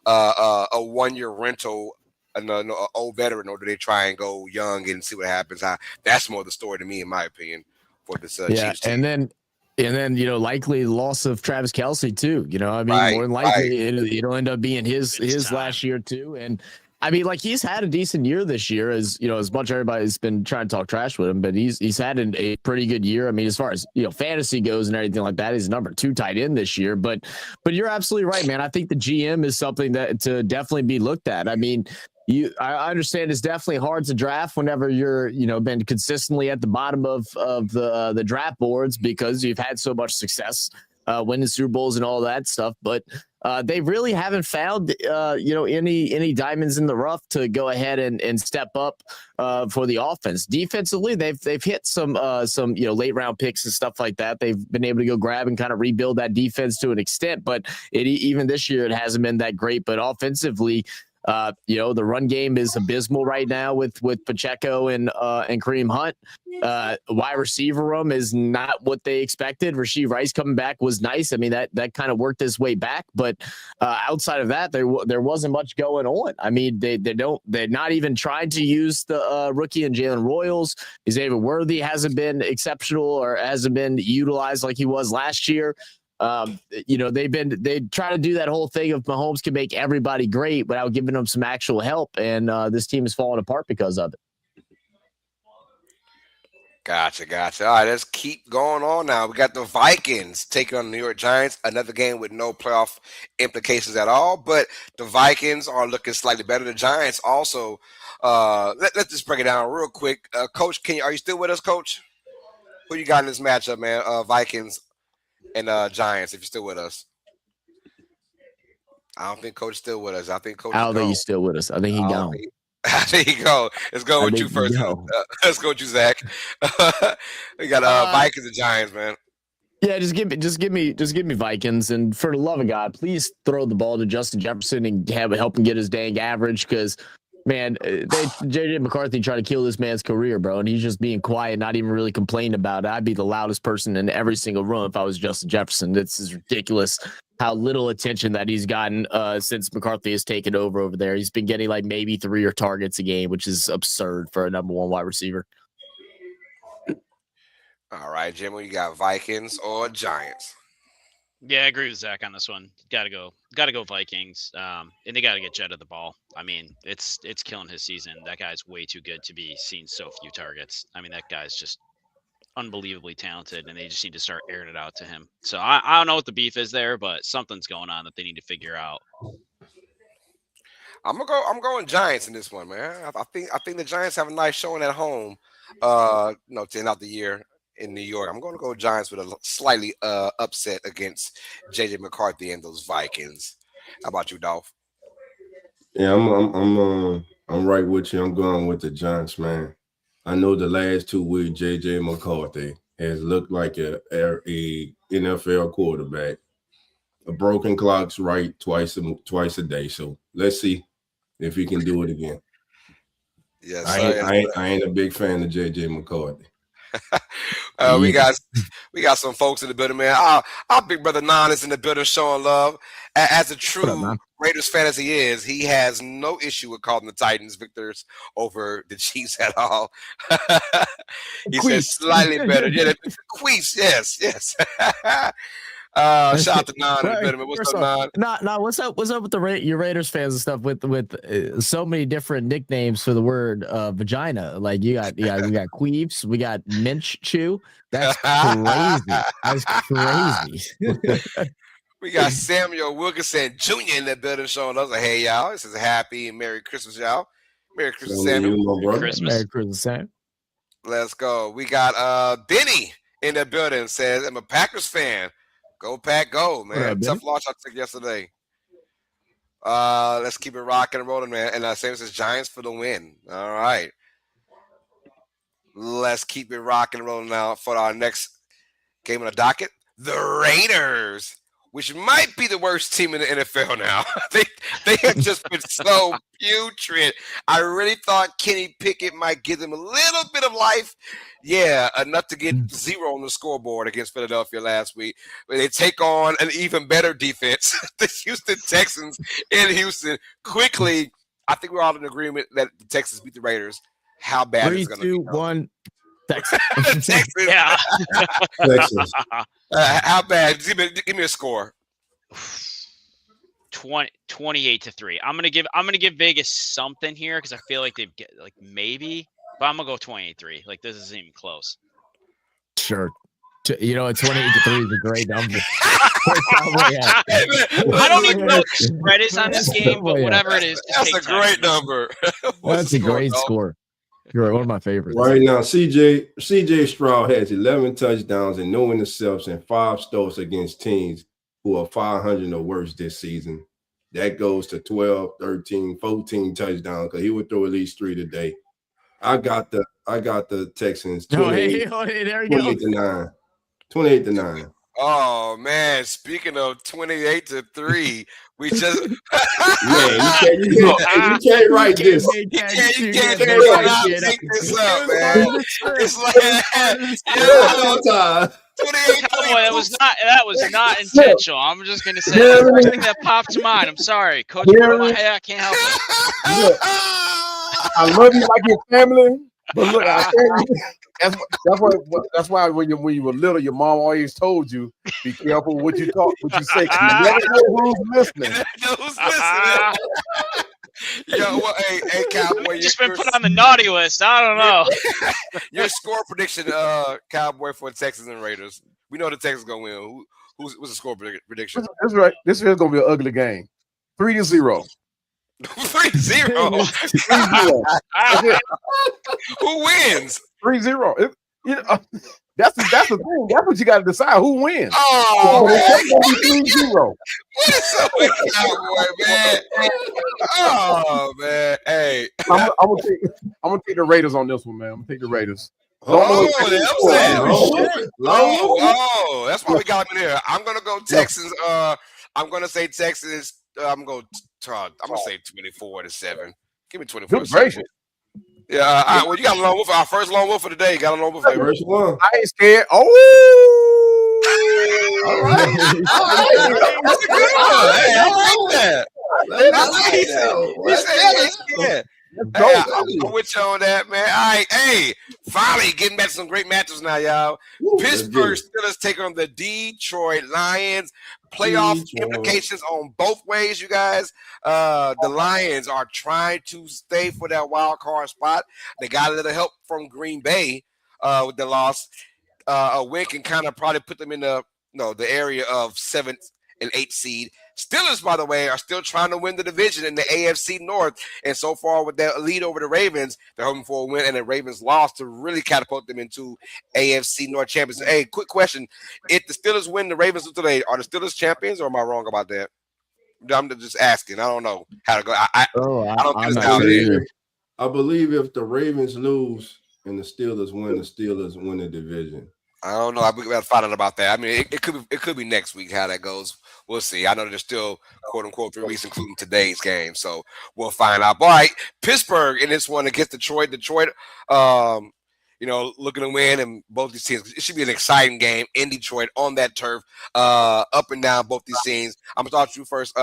1-year rental, an old veteran, or do they try and go young and see what happens? That's more the story to me, in my opinion, for this Chiefs team. And then likely loss of Travis Kelce too. I mean, more than likely it'll end up being his last year too. And I mean, like, he's had a decent year this year, as much everybody's been trying to talk trash with him, but he's had a pretty good year. I mean, as far as fantasy goes and everything like that, he's number 2 tight end this year. But you're absolutely right, man. I think the GM is something that to definitely be looked at. I mean, I understand it's definitely hard to draft whenever you're been consistently at the bottom of the draft boards, because you've had so much success winning Super Bowls and all that stuff, but they really haven't found any diamonds in the rough to go ahead and step up for the offense. Defensively, they've hit some late round picks and stuff like that. They've been able to go grab and kind of rebuild that defense to an extent, but even this year it hasn't been that great. But offensively, the run game is abysmal right now with Pacheco and Kareem Hunt. Wide receiver room is not what they expected. Rashee Rice coming back was nice. I mean, that kind of worked his way back, but outside of that, there wasn't much going on. I mean, they're not even trying to use the rookie and Jalen Royals. Xavier Worthy hasn't been exceptional or hasn't been utilized like he was last year. They try to do that whole thing of Mahomes can make everybody great without giving them some actual help, and this team is falling apart because of it. Gotcha. All right, let's keep going on now. We got the Vikings taking on the New York Giants, another game with no playoff implications at all, but the Vikings are looking slightly better. The Giants also, let's just break it down real quick. Coach, are you still with us, Coach? Who you got in this matchup, man? Vikings and Giants, if you're still with us. I don't think Coach is still with us. I think Coach. I don't think he's still with us. I think he's gone. There you go. Let's go with you first. Let's go with you, Zach. We got Vikings and Giants, man. Yeah, just give me Vikings, and for the love of God, please throw the ball to Justin Jefferson and help him get his dang average, because man, JJ McCarthy tried to kill this man's career, bro, and he's just being quiet, not even really complaining about it. I'd be the loudest person in every single room if I was Justin Jefferson. This is ridiculous how little attention that he's gotten since McCarthy has taken over there. He's been getting like maybe 3 targets a game, which is absurd for a number 1 wide receiver. All right, Jimmy, you got Vikings or Giants? Yeah, I agree with Zach on this one. Got to go Vikings. And they got to get Jetta the ball. I mean, it's killing his season. That guy's way too good to be seeing so few targets. I mean, that guy's just unbelievably talented, and they just need to start airing it out to him. So I don't know what the beef is there, but something's going on that they need to figure out. I'm going Giants in this one, man. I think the Giants have a nice showing at home. To end out the year in New York. I'm going to go Giants with a slightly upset against JJ McCarthy and those Vikings. How about you, Dolph? Yeah, I'm right with you. I'm going with the Giants, man. I know the last 2 weeks, JJ McCarthy has looked like a NFL quarterback. a broken clock's right twice a day. So let's see if he can do it again. Yes, I ain't a big fan of JJ McCarthy. We got some folks in the building, man. Our big brother Nan is in the building showing love. As a true Raiders fan as he is, he has no issue with calling the Titans victors over the Chiefs at all. He says slightly better. Yeah, the Queefs, yes. Shout out to Nan in the building. What's up, Nan? No, what's up with your Raiders fans and stuff with so many different nicknames for the word vagina? Like we got queefs, we got minch chew. That's crazy. That's crazy. We got Samuel Wilkinson Jr. in the building showing us. Hey, y'all. This is a happy and Merry Christmas, y'all. Merry Christmas, Samuel. Merry Christmas, Sam. Let's go. We got Benny in the building. Says, I'm a Packers fan. Go Pack, go, man. Tough loss I took yesterday. Let's keep it rocking and rolling, man. And Sam says Giants for the win. All right. Let's keep it rocking and rolling now for our next game on the docket. The Raiders, which might be the worst team in the NFL now. they have just been so putrid. I really thought Kenny Pickett might give them a little bit of life. Yeah, enough to get 0 on the scoreboard against Philadelphia last week. But they take on an even better defense, the Houston Texans in Houston. Quickly, I think we're all in agreement that the Texans beat the Raiders. How bad is it going to be? 3, 2, 1, Texans. Texans. Yeah. Texans. How bad? Give me a score. 28-3. I'm gonna give Vegas something here because I feel like they've get like maybe, but I'm gonna go 28-3. Like this isn't even close. Sure. 28-3 is a great number. I don't even know what the spread is on this game, but whatever it is, that's a great number. That's a great score. You're one of my favorites. Right now, CJ Stroud has 11 touchdowns and no interceptions and 5 starts against teams who are 500 or worse this season. That goes to 12, 13, 14 touchdowns because he would throw at least 3 today. I got the Texans 28 to 9. 28-9. Oh man! Speaking of 28-3, we just you can't write this. You can't think this up, man. It's like that was not intentional. I'm just gonna say the first thing that popped to mind. I'm sorry, Coach. I can't help it. Look, I love you like your family, but look, I tell you, that's why when you were little, your mom always told you, be careful what you say. You never know who's listening. Yo, well, hey, Cowboy, just been put on the naughty list. I don't know. Your score prediction, Cowboy, for Texans and Raiders. We know the Texans gonna win. What's the score prediction? That's right. This is gonna be an ugly game. 3-0. 3-0. 3-0. Who wins? 3-0. That's the thing. That's what you got to decide. Who wins? Oh, man. 3-0. What is up with Cowboy, man? Oh, man. Hey. I'm gonna take the Raiders on this one, man. I'm gonna take the Raiders. Oh, that's why we got him in here. I'm gonna go Texans. I'm gonna say Texans. I'm gonna say 24-7. Give me 24-7. Yeah, all right. Well, you got a lone wolf. Our first lone wolf for the day. Got a lone wolf. First one. I ain't scared. Oh, all right. That's a good one. Hey, I like that. I'm with you on that, man. All right, hey, finally getting back to some great matches now, y'all. Pittsburgh Steelers take on the Detroit Lions. Playoff implications on both ways, you guys. The Lions are trying to stay for that wild card spot. They got a little help from Green Bay with the loss. A win can kind of probably put them in the area of 7th and 8th seed. Steelers, by the way, are still trying to win the division in the AFC North. And so far with that lead over the Ravens, they're hoping for a win, and the Ravens lost to really catapult them into AFC North champions. Hey, quick question. If the Steelers win, the Ravens lose today, are the Steelers champions, or am I wrong about that? I'm just asking. I don't know how to go. I don't think it's down there. I believe if the Ravens lose and the Steelers win the division. I don't know. We got to find out about that. I mean, it could be next week how that goes. We'll see. I know there's still quote unquote 3 weeks, including today's game, so we'll find out. All right, Pittsburgh in this one against Detroit. Detroit, looking to win, and both these teams. It should be an exciting game in Detroit on that turf, up and down both these teams. I'm gonna start with you first,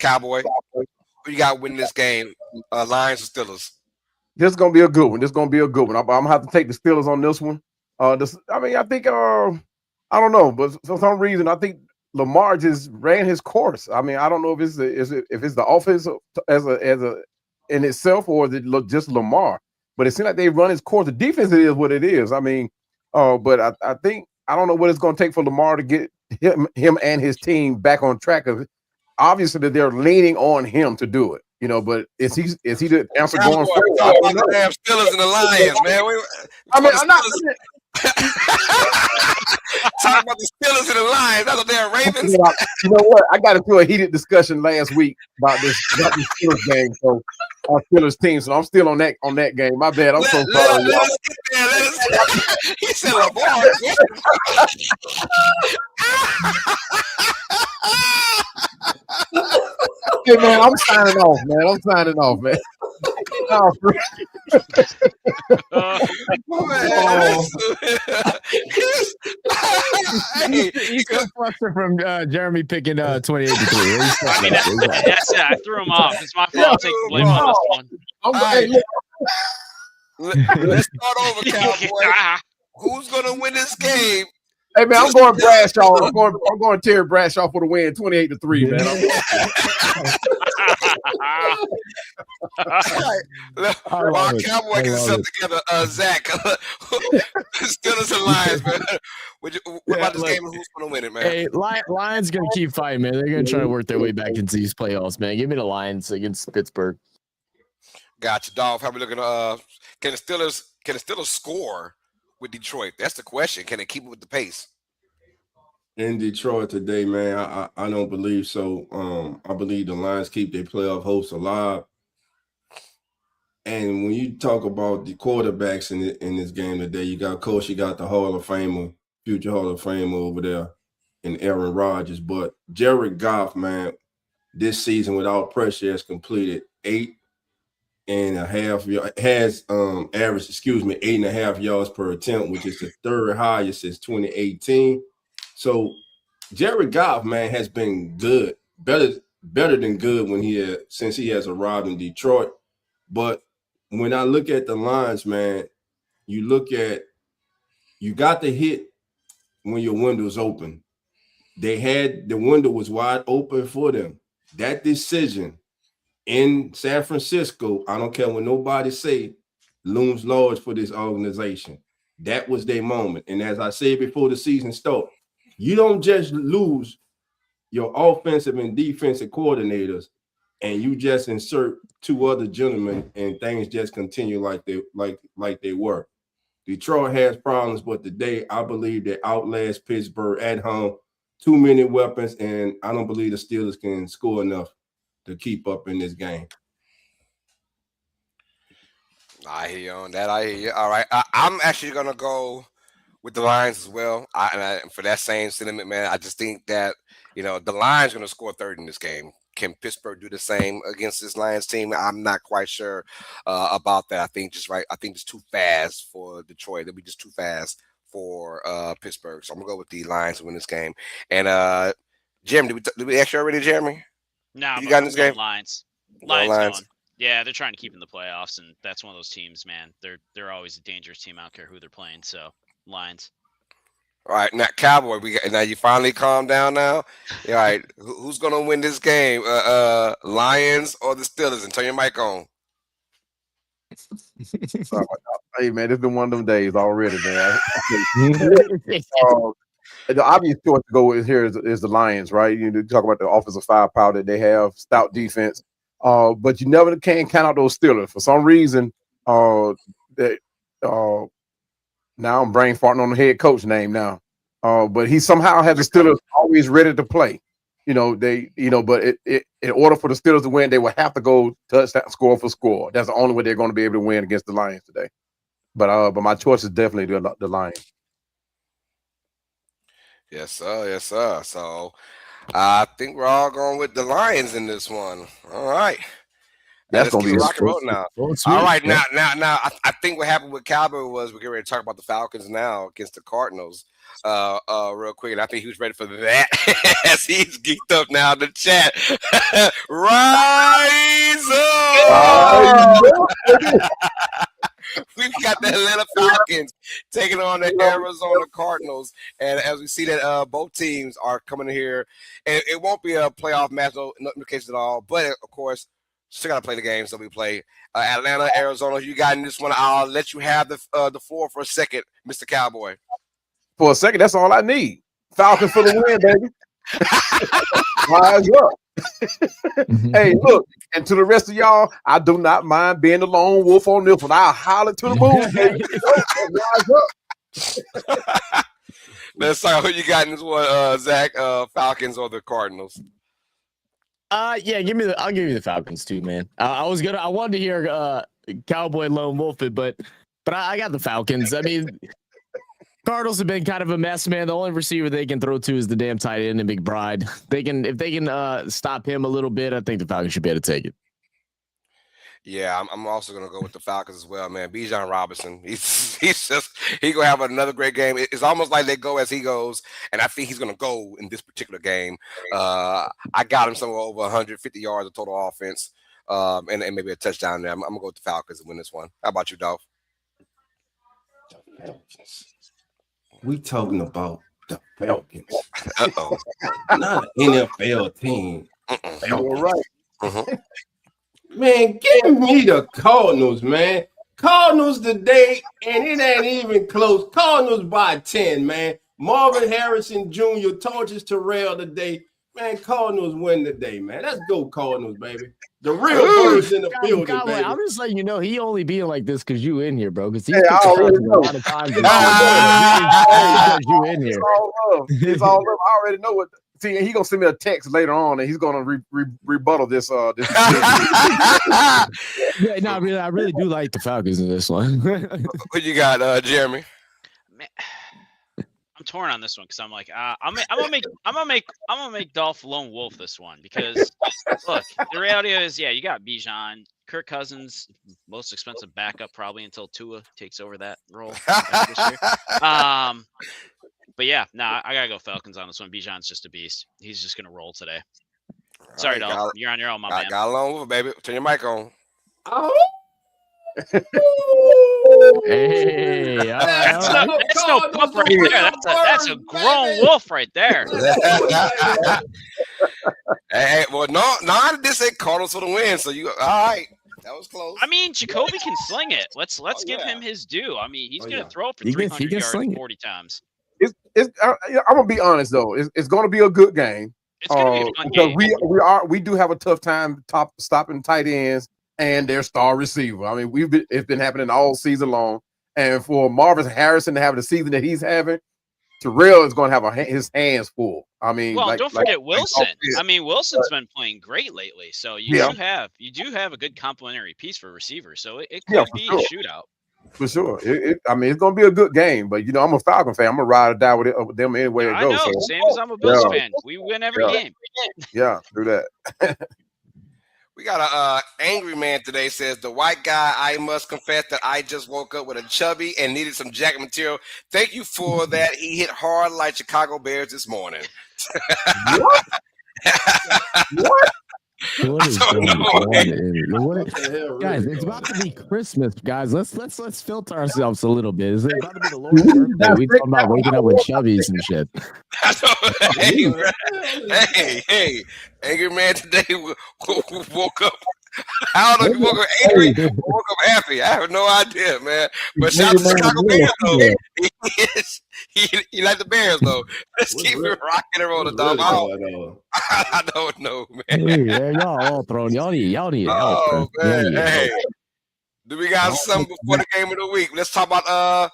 Cowboy. Who you got winning this game? Lions or Steelers? This is gonna be a good one. I'm gonna have to take the Steelers on this one. I think I don't know, but for some reason I think Lamar just ran his course. I mean, I don't know if it's the offense as a in itself or is it just Lamar. But it seems like they run his course. The defense is what it is. I mean, but I think I don't know what it's going to take for Lamar to get him and his team back on track. Obviously, they're leaning on him to do it. But is he the answer going forward? Talk about the damn Steelers and the Lions, man. I'm not. Talking about the Steelers and the Lions. That's what they're Ravens. You know what? I got into a heated discussion last week about this Steelers game. So our Steelers team. So I'm still on that game. My bad. I'm so sorry. Let us get there. He said Lamar. Hey man, I'm signing off, man. He's so flustered from Jeremy picking 28-3. I mean, that's it. I threw him off. It's my fault. I'll take the blame on this one. Let's start over, Cowboy. Who's gonna win this game? Hey man, I'm going Bradshaw. I'm going Terry Bradshaw for the win, 28-3, man. While Cowboy gets himself together, Zach, Steelers and Lions, man. What about this game and who's going to win it, man? Hey, Lions going to keep fighting, man. They're going to try to work their way back into these playoffs, man. Give me the Lions against Pittsburgh. Gotcha, Dolph. How we looking? Can the Steelers score with Detroit? That's the question. Can they keep it with the pace? In Detroit today, man, I don't believe so. I believe the Lions keep their playoff hopes alive. And when you talk about the quarterbacks in this game today, you got the Hall of Famer, future Hall of Famer over there, and Aaron Rodgers. But Jared Goff, man, this season without pressure has completed 8.5 yards per attempt, which is the third highest since 2018. So Jared Goff, man, has been good, better than good since he has arrived in Detroit. But when I look at the Lions, man, you got to hit when your window's open. The window was wide open for them. That decision in San Francisco, I don't care what nobody say, looms large for this organization. That was their moment. And as I said before the season started, you don't just lose your offensive and defensive coordinators and you just insert two other gentlemen and things just continue like they were. Detroit has problems, but today I believe they outlast Pittsburgh at home. Too many weapons, and I don't believe the Steelers can score enough to keep up in this game. I hear you on that. I hear you. All right. I'm actually going to go with the Lions as well. For that same sentiment, man, I just think that, the Lions are going to score third in this game. Can Pittsburgh do the same against this Lions team? I'm not quite sure about that. I think it's too fast for Detroit. It'll be just too fast for Pittsburgh. So I'm going to go with the Lions to win this game. And Jim, did we ask you already, Jeremy? No, you got in this game? Lions. Lions. Yeah, they're trying to keep in the playoffs, and that's one of those teams, man. They're always a dangerous team. I don't care who they're playing. So Lions. All right, now Cowboy. Now you finally calm down now. All right, who's gonna win this game? Lions or the Steelers? And turn your mic on. Hey man, it's been one of them days already, man. The obvious choice to go with here is the Lions, right? You talk about the offensive firepower that they have, stout defense, but you never can count out those Steelers for some reason. Now I'm brain farting on the head coach name now, but he somehow has the Steelers always ready to play. But in order for the Steelers to win, they will have to go touchdown score for score. That's the only way they're going to be able to win against the Lions today. But my choice is definitely the Lions. Yes, sir. Yes, sir. So I think we're all going with the Lions in this one. All right. That's Let's gonna keep be it a rock and roll now. Short, All sweet. right, Yeah. now. I think what happened with Cowboy was we're getting ready to talk about the Falcons now against the Cardinals, real quick, and I think he was ready for that as he's geeked up now in the chat. Rise up! We've got the Atlanta Falcons taking on the Arizona Cardinals, and as we see that both teams are coming in here, and it won't be a playoff match, no implications at all. But of course, still got to play the games that we play. Atlanta, Arizona, you got in this one. I'll let you have the floor for a second, Mr. Cowboy. For a second, that's all I need. Falcons for the win, baby. Rise up. Hey, look, and to the rest of y'all, I do not mind being the lone wolf on this one. I'll holler to the moon, baby. Rise up. Let's talk who you got in this one, Zach. Falcons or the Cardinals? Yeah, I'll give you the Falcons too, man. I wanted to hear Cowboy Lone Wolf it, but I got the Falcons. I mean, Cardinals have been kind of a mess, man. The only receiver they can throw to is the damn tight end and McBride. If they can stop him a little bit, I think the Falcons should be able to take it. Yeah, I'm also gonna go with the Falcons as well, man. Bijan Robinson, he's gonna have another great game. It's almost like they go as he goes, and I think he's gonna go in this particular game. I got him somewhere over 150 yards of total offense, and maybe a touchdown there. I'm gonna go with the Falcons and win this one. How about you, Dolph? We talking about the Falcons. Uh-oh. Not an NFL team. You're right. Mm-hmm. Man, give me the Cardinals, man. Cardinals today, and it ain't even close. Cardinals by 10, man. Marvin Harrison Jr., Torches Terrell today. Man, Cardinals win today, man. Let's go, Cardinals, baby. The real birds in the building, baby. I'm just letting you know he only being like this because you in here, bro. Because he's I already a know. lot of times. Because you in here. It's all love. It's all love. I already know what. See, he's gonna send me a text later on, and he's gonna rebuttal this. Yeah, no, I really do like the Falcons in this one. What you got, Jeremy? Man, I'm torn on this one because I'm like, I'm gonna make Dolph Lone Wolf this one because look, the reality is, yeah, you got Bijan, Kirk Cousins, most expensive backup probably until Tua takes over that role this year. But yeah, I gotta go Falcons on this one. Bijan's just a beast. He's just gonna roll today. Sorry, right, Dolph. You're on your own, my man. Got along with it, baby. Turn your mic on. Oh. Hey, That's no pup right there. That's a grown wolf right there. Hey, well, no, I did say Cardinals for the win. So you all right? That was close. I mean, Jacoby can sling it. Let's give him his due. I mean, he's gonna throw it for He can 300 yards sling it. 40 times. I'm gonna be honest though. It's gonna be a good game. It's gonna be a fun Because game. we do have a tough time stopping tight ends and their star receiver. I mean, it's been happening all season long. And for Marvin Harrison to have the season that he's having, Terrell is going to have his hands full. I mean, well, don't forget Wilson. I mean, Wilson's been playing great lately, so you do have a good complementary piece for receivers. So it could be a shootout. For sure. I mean, it's going to be a good game, but, I'm a Falcon fan. I'm going to ride or die with them anywhere it goes. I know, same as I'm a Bills fan. We win every game. Yeah, do that. We got a angry man today. Says the white guy. I must confess that I just woke up with a chubby and needed some jacket material. Thank you for that. He hit hard like Chicago Bears this morning. What? What? What is going on? Guys, it's about to be Christmas, guys. Let's filter ourselves a little bit. Is it about to be the Lord's birthday? We talking about waking up with chubbies and shit. Hey, angry man today woke up. I don't know if he woke up angry or woke up happy. I have no idea, man. But shout out to Chicago Bears, though. He like the Bears, though. Let's keep it rocking and rolling, dog. I don't know, man. Hey, y'all all thrown. Y'all need help. Oh, man. Hey. Help. Do we got something before the game of the week? Let's talk about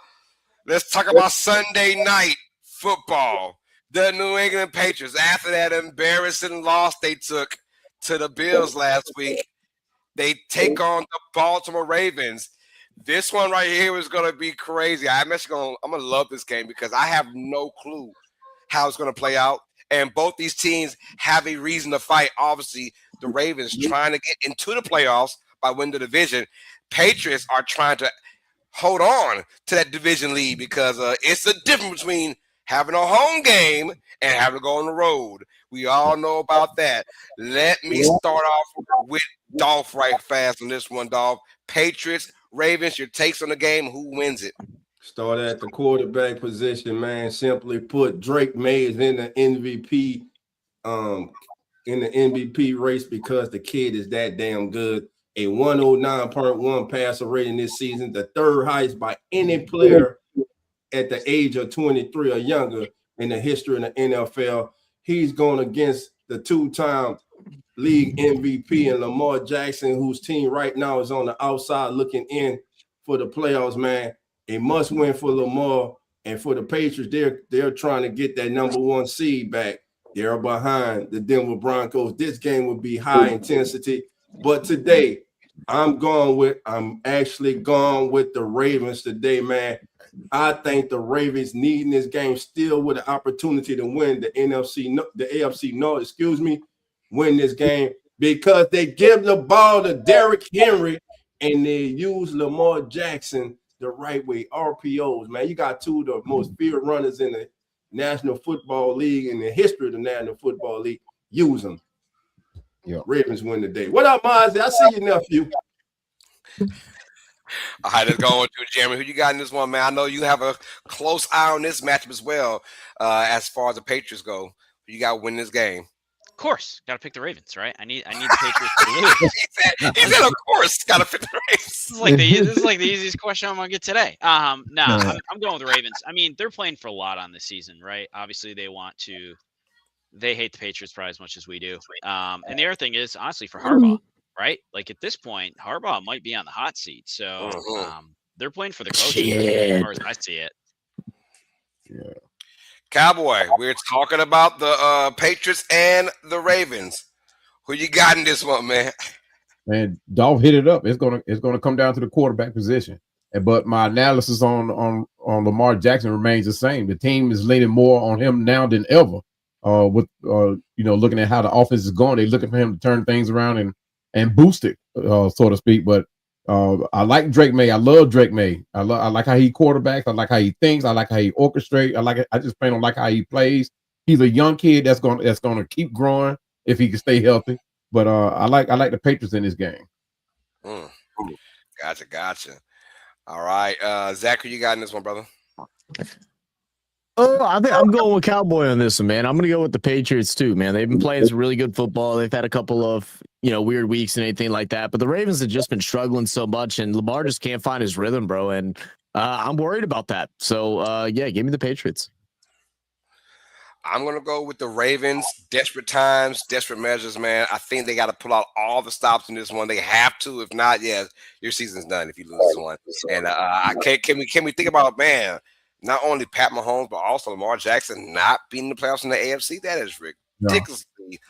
Sunday night football. The New England Patriots, after that embarrassing loss they took to the Bills last week, they take on the Baltimore Ravens. This one right here is going to be crazy. I'm going to love this game because I have no clue how it's going to play out. And both these teams have a reason to fight. Obviously, the Ravens trying to get into the playoffs by winning the division. Patriots are trying to hold on to that division lead because it's the difference between having a home game and having to go on the road. We all know about that. Let me start off with Dolph right fast on this one, Dolph. Patriots, Ravens, your takes on the game. Who wins it? Start at the quarterback position, man. Simply put, Drake May is in the MVP race because the kid is that damn good. A 109.1 passer rating this season, the third highest by any player at the age of 23 or younger in the history of the NFL. He's going against the two-time league MVP and Lamar Jackson, whose team right now is on the outside looking in for the playoffs, man. A must-win for Lamar, and for the Patriots, they're trying to get that number one seed back. They're behind the Denver Broncos. This game will be high intensity, but today I'm actually gone with the Ravens today, man. I think the Ravens need in this game still with an opportunity to win the AFC North, win this game because they give the ball to Derrick Henry and they use Lamar Jackson the right way. RPOs, man. You got two of the most feared runners in the National Football League in the history of the National Football League. Use them. Yeah. Ravens win the day. What up, Mozzie? I see you, nephew. All right, let's go on to Jeremy. Who you got in this one, man? I know you have a close eye on this matchup as well, as far as the Patriots go. Who you got win this game? Of course, got to pick the Ravens, right? I need the Patriots to lose. he said, of course, got to pick the Ravens. This is like the easiest question I'm gonna get today. I'm going with the Ravens. I mean, they're playing for a lot on this season, right? Obviously, they hate the Patriots probably as much as we do. And the other thing is, honestly, for Harbaugh, right? Like at this point, Harbaugh might be on the hot seat. So they're playing for the coaches as far as I see it. Yeah. Cowboy, we're talking about the Patriots and the Ravens. Who you got in this one, man? Man, Dolph hit it up. It's gonna come down to the quarterback position. But my analysis on Lamar Jackson remains the same. The team is leaning more on him now than ever. Looking at how the offense is going, they're looking for him to turn things around and boost it, so to speak. But I like Drake May. I love Drake May. I like how he quarterbacks. I like how he thinks. I like how he orchestrates. I just plain don't like how he plays. He's a young kid that's gonna keep growing if he can stay healthy. But I like the Patriots in this game. Gotcha. All right, Zach, who you got in this one, brother? I think I'm going with Cowboy on this one, man. I'm going to go with the Patriots too, man. They've been playing some really good football. They've had a couple of, weird weeks and anything like that. But the Ravens have just been struggling so much, and Lamar just can't find his rhythm, bro. And I'm worried about that. So, give me the Patriots. I'm going to go with the Ravens. Desperate times, desperate measures, man. I think they got to pull out all the stops in this one. They have to. If not, your season's done if you lose this one. And can we think about, man, not only Pat Mahomes, but also Lamar Jackson not being in the playoffs in the AFC? That is ridiculously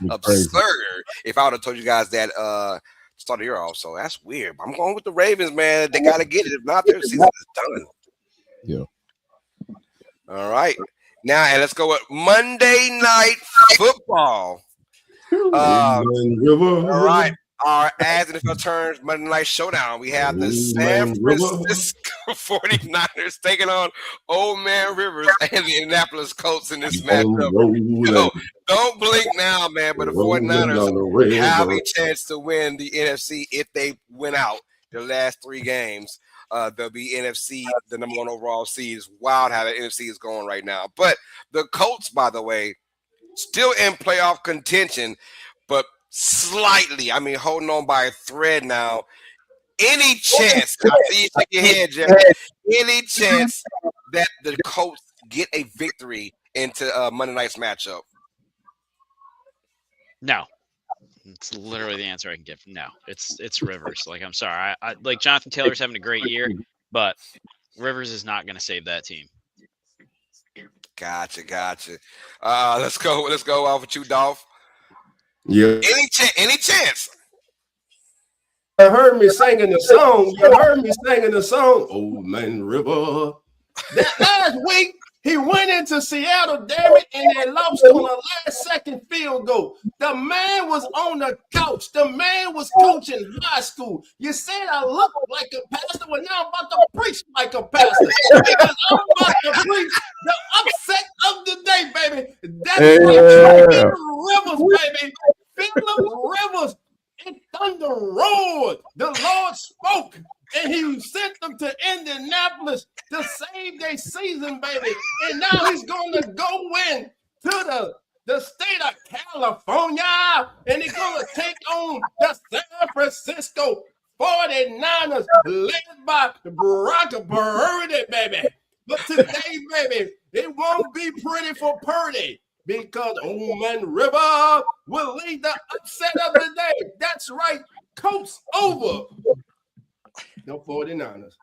absurd. If I would have told you guys that start the year off. So that's weird. I'm going with the Ravens, man. They got to get it. If not, their season is done. Yeah. All right. Now, and let's go with Monday Night Football. All right. Our as NFL turns Monday Night Showdown. We have the San Francisco 49ers taking on Old Man Rivers and the Indianapolis Colts in this matchup. Don't blink now, man, but the 49ers have a chance to win the NFC if they win out their last three games. They'll be NFC, the number one overall seed. It's wild how the NFC is going right now. But the Colts, by the way, still in playoff contention, but slightly, holding on by a thread now. Any chance, I see you shake your head, Jeff, any chance that the Colts get a victory into Monday night's matchup? No. It's literally the answer I can give. No, it's Rivers. Like, I'm sorry. I like Jonathan Taylor's having a great year, but Rivers is not going to save that team. Gotcha. Let's go off with you, Dolph. Yeah. Any chance? You heard me singing the song. Old Man River. That last week, He went into Seattle, damn it, and they lost on a last-second field goal. The man was on the couch. The man was coaching high school. You said I look like a pastor. Well, now I'm about to preach like a pastor. Because I'm about to preach the upset of the day, baby. That's right. Phillip Rivers, baby. Phillip Rivers. And thunder roared. The Lord spoke. And he sent them to Indianapolis to save their season, baby. And now he's going to go in to the state of California. And he's going to take on the San Francisco 49ers led by Brock Purdy, baby. But today, baby, it won't be pretty for Purdy because Old Man River will lead the upset of the day. That's right. Coats over. The 49ers.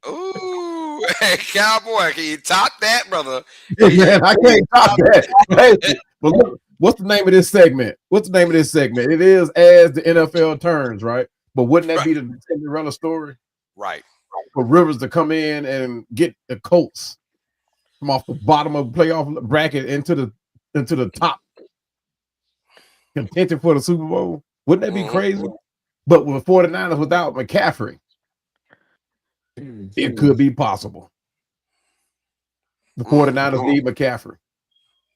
Ooh, hey, Cowboy, can you top that, brother? Hey, man, I can't top that. Hey, but look, what's the name of this segment? It is As the NFL Turns, right? But wouldn't that be the Cinderella story? Right. For Rivers to come in and get the Colts from off the bottom of the playoff bracket into the top contention for the Super Bowl. Wouldn't that be crazy? But with 49ers without McCaffrey, it could be possible. The 49ers need McCaffrey.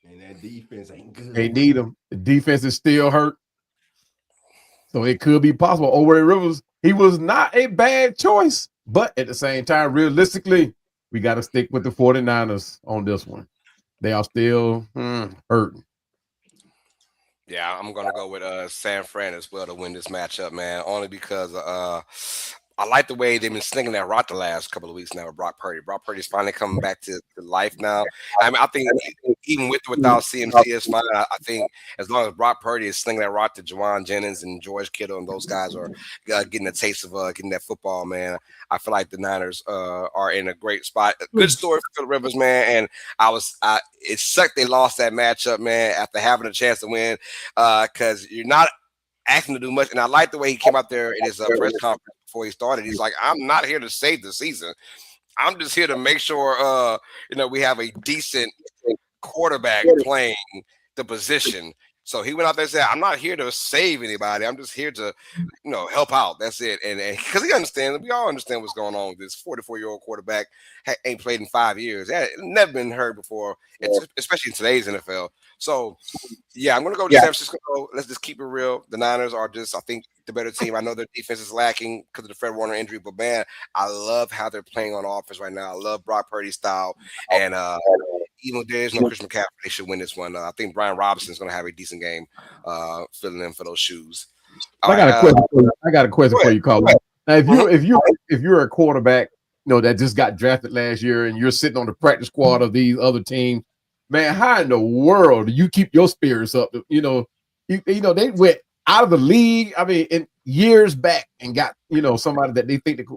And that defense ain't good. They need him. The defense is still hurt. So it could be possible. Over Rivers, he was not a bad choice. But at the same time, realistically, we got to stick with the 49ers on this one. They are still hurting. Yeah, I'm going to go with San Fran as well to win this matchup, man, only because I like the way they've been slinging that rock the last couple of weeks now with Brock Purdy. Brock Purdy's finally coming back to life now. I mean, I think even with or without CMC is fine. I think as long as Brock Purdy is slinging that rock to Juwan Jennings and George Kittle and those guys are getting a taste of getting that football, man, I feel like the Niners are in a great spot. Good story for Phillip Rivers, man. And it sucked they lost that matchup, man, after having a chance to win because you're not asking to do much. And I like the way he came out there in his press conference before he started. He's like, I'm not here to save the season. I'm just here to make sure, we have a decent quarterback playing the position. So he went out there and said, I'm not here to save anybody. I'm just here to, help out. That's it. And because he understands, we all understand what's going on with this 44-year-old quarterback. Ain't played in 5 years. That never been heard before, especially in today's NFL. So, yeah, I'm going to go to San Francisco. Let's just keep it real. The Niners are just, I think, the better team. I know their defense is lacking because of the Fred Warner injury, but, man, I love how they're playing on offense right now. I love Brock Purdy's style. And even if there is no Christian McCaffrey, they should win this one. I think Brian Robinson's going to have a decent game filling in for those shoes. I got a question for you, Colin. Now, if you're a quarterback, that just got drafted last year and you're sitting on the practice squad of these other teams, man, how in the world do you keep your spirits up? They went out of the league. I mean, in years back and got somebody that they think that